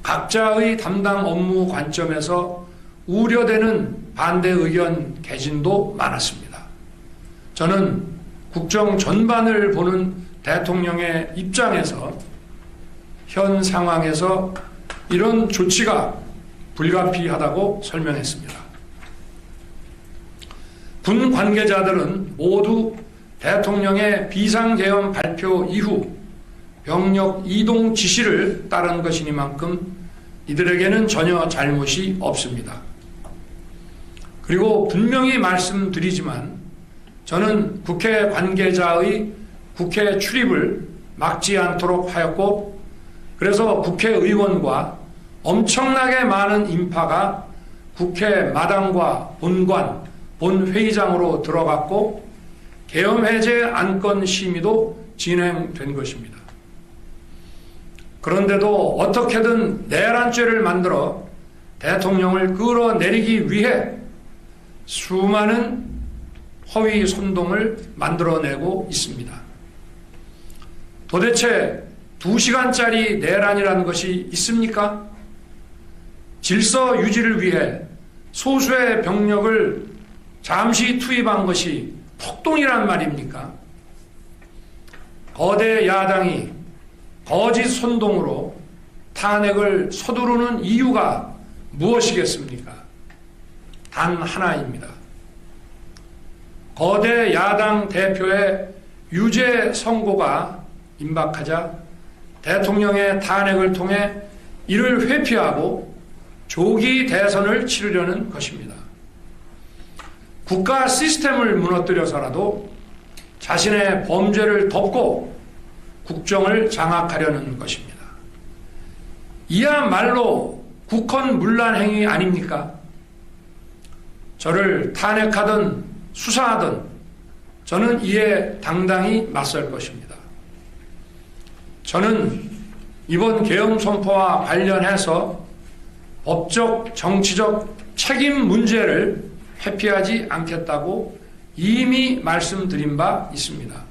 각자의 담당 업무 관점에서 우려되는 반대 의견 개진도 많았습니다. 저는 국정 전반을 보는 대통령의 입장에서 현 상황에서 이런 조치가 불가피하다고 설명했습니다. 군 관계자들은 모두 대통령의 비상계엄 발표 이후 병력 이동 지시를 따른 것이니만큼 이들에게는 전혀 잘못이 없습니다. 그리고 분명히 말씀드리지만 저는 국회 관계자의 국회 출입을 막지 않도록 하였고 그래서 국회의원과 엄청나게 많은 인파가 국회 마당과 본관, 본회의장으로 들어갔고 계엄해제 안건 심의도 진행된 것입니다. 그런데도 어떻게든 내란죄를 만들어 대통령을 끌어내리기 위해 수많은 허위 선동을 만들어내고 있습니다. 도대체 2시간짜리 내란이라는 것이 있습니까? 질서 유지를 위해 소수의 병력을 잠시 투입한 것이 폭동이란 말입니까? 거대 야당이 거짓 선동으로 탄핵을 서두르는 이유가 무엇이겠습니까? 단 하나입니다. 거대 야당 대표의 유죄 선고가 임박하자 대통령의 탄핵을 통해 이를 회피하고 조기 대선을 치르려는 것입니다. 국가 시스템을 무너뜨려서라도 자신의 범죄를 덮고 국정을 장악하려는 것입니다. 이야말로 국헌문란 행위 아닙니까? 저를 탄핵하든 수사하든 저는 이에 당당히 맞설 것입니다. 저는 이번 계엄 선포와 관련해서 법적, 정치적 책임 문제를 회피하지 않겠다고 이미 말씀드린 바 있습니다.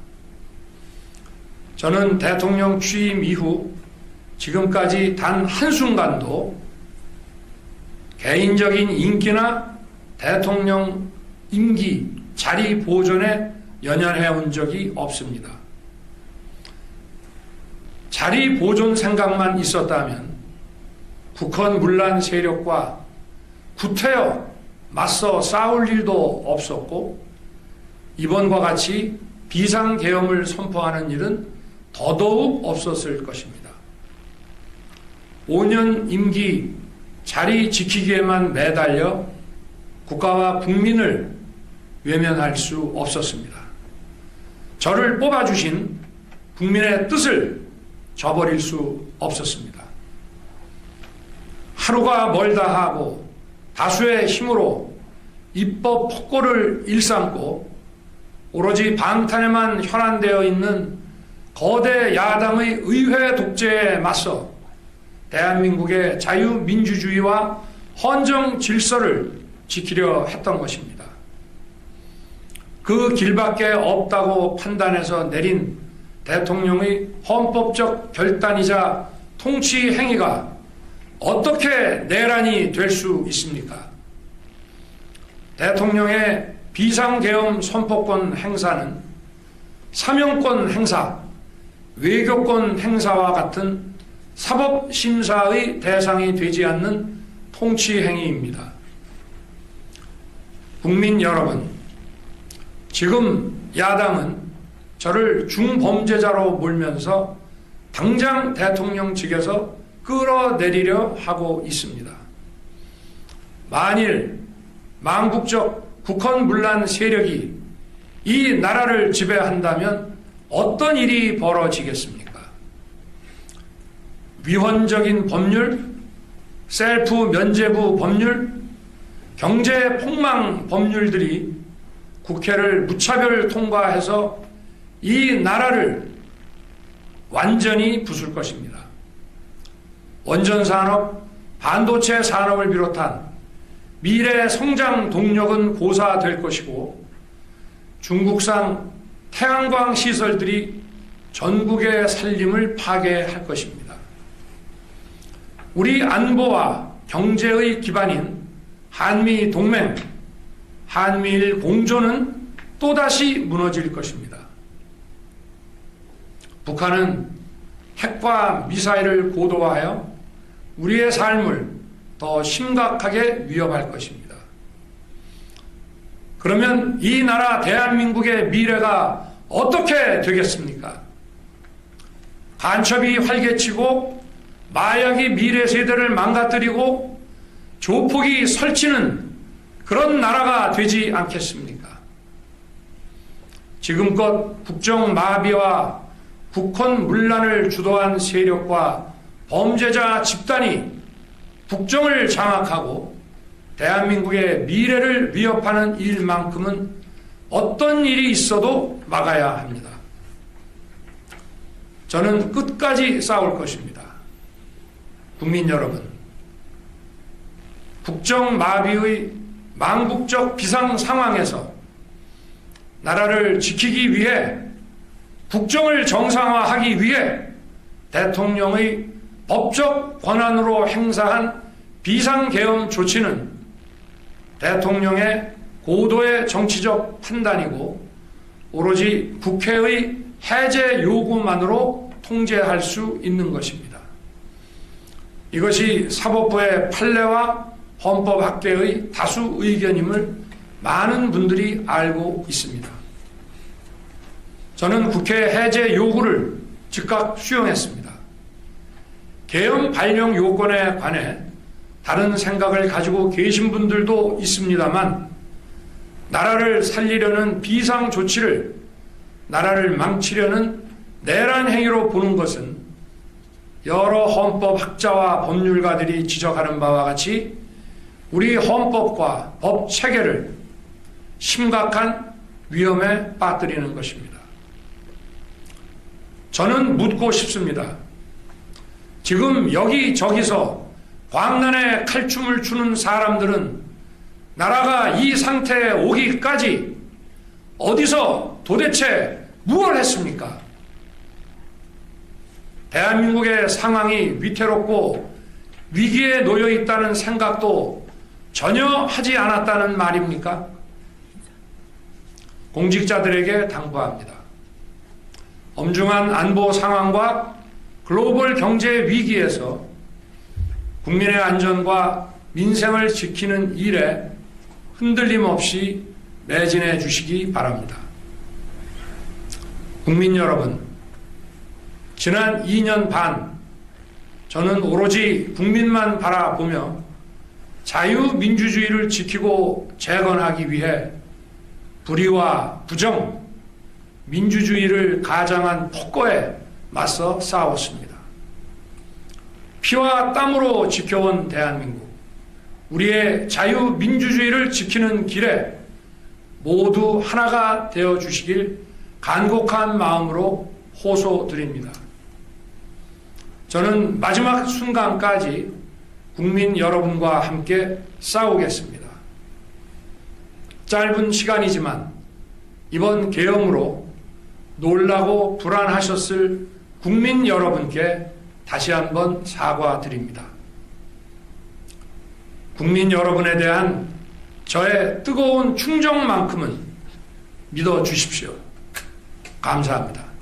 저는 대통령 취임 이후 지금까지 단 한순간도 개인적인 인기나 대통령 임기, 자리 보존에 연연해온 적이 없습니다. 자리 보존 생각만 있었다면 국헌문란 세력과 구태여 맞서 싸울 일도 없었고 이번과 같이 비상계엄을 선포하는 일은 더더욱 없었을 것입니다. 5년 임기 자리 지키기에만 매달려 국가와 국민을 외면할 수 없었습니다. 저를 뽑아주신 국민의 뜻을 저버릴 수 없었습니다. 하루가 멀다 하고 다수의 힘으로 입법 폭고를 일삼고 오로지 방탄에만 혈안되어 있는 거대 야당의 의회 독재에 맞서 대한민국의 자유민주주의와 헌정 질서를 지키려 했던 것입니다. 그 길밖에 없다고 판단해서 내린 대통령의 헌법적 결단이자 통치 행위가 어떻게 내란이 될 수 있습니까? 대통령의 비상계엄 선포권 행사는 사명권 행사, 외교권 행사와 같은 사법심사의 대상이 되지 않는 통치 행위입니다. 국민 여러분, 지금 야당은 저를 중범죄자로 몰면서 당장 대통령 측에서 끌어내리려 하고 있습니다. 만일 망국적 국헌문란 세력이 이 나라를 지배한다면 어떤 일이 벌어지겠습니까? 위헌적인 법률, 셀프 면죄부 법률, 경제 폭망 법률들이 국회를 무차별 통과해서 이 나라를 완전히 부술 것입니다. 원전산업, 반도체 산업을 비롯한 미래 성장 동력은 고사될 것이고 중국산 태양광 시설들이 전국의 살림을 파괴할 것입니다. 우리 안보와 경제의 기반인 한미 동맹, 한미일 공조는 또다시 무너질 것입니다. 북한은 핵과 미사일을 고도화하여 우리의 삶을 더 심각하게 위협할 것입니다. 그러면 이 나라 대한민국의 미래가 어떻게 되겠습니까? 간첩이 활개치고 마약이 미래 세대를 망가뜨리고 조폭이 설치는 그런 나라가 되지 않겠습니까? 지금껏 국정 마비와 국헌 문란을 주도한 세력과 범죄자 집단이 국정을 장악하고 대한민국의 미래를 위협하는 일만큼은 어떤 일이 있어도 막아야 합니다. 저는 끝까지 싸울 것입니다. 국민 여러분, 국정 마비의 망국적 비상 상황에서 나라를 지키기 위해 국정을 정상화하기 위해 대통령의 법적 권한으로 행사한 비상계엄 조치는 대통령의 고도의 정치적 판단이고 오로지 국회의 해제 요구만으로 통제할 수 있는 것입니다. 이것이 사법부의 판례와 헌법학계의 다수 의견임을 많은 분들이 알고 있습니다. 저는 국회 해제 요구를 즉각 수용했습니다. 계엄 발령 요건에 관해 다른 생각을 가지고 계신 분들도 있습니다만 나라를 살리려는 비상 조치를 나라를 망치려는 내란 행위로 보는 것은 여러 헌법학자와 법률가들이 지적하는 바와 같이 우리 헌법과 법 체계를 심각한 위험에 빠뜨리는 것입니다. 저는 묻고 싶습니다. 지금 여기저기서 광란에 칼춤을 추는 사람들은 나라가 이 상태에 오기까지 어디서 도대체 무엇을 했습니까? 대한민국의 상황이 위태롭고 위기에 놓여 있다는 생각도 전혀 하지 않았다는 말입니까? 공직자들에게 당부합니다. 엄중한 안보 상황과 글로벌 경제 위기에서 국민의 안전과 민생을 지키는 일에 흔들림 없이 매진해 주시기 바랍니다. 국민 여러분, 지난 2년 반 저는 오로지 국민만 바라보며 자유민주주의를 지키고 재건하기 위해 불의와 부정, 민주주의를 가장한 폭거에 맞서 싸웠습니다. 피와 땀으로 지켜온 대한민국, 우리의 자유민주주의를 지키는 길에 모두 하나가 되어 주시길 간곡한 마음으로 호소드립니다. 저는 마지막 순간까지 국민 여러분과 함께 싸우겠습니다. 짧은 시간이지만 이번 계엄으로 놀라고 불안하셨을 국민 여러분께 다시 한번 사과드립니다. 국민 여러분에 대한 저의 뜨거운 충정만큼은 믿어주십시오. 감사합니다.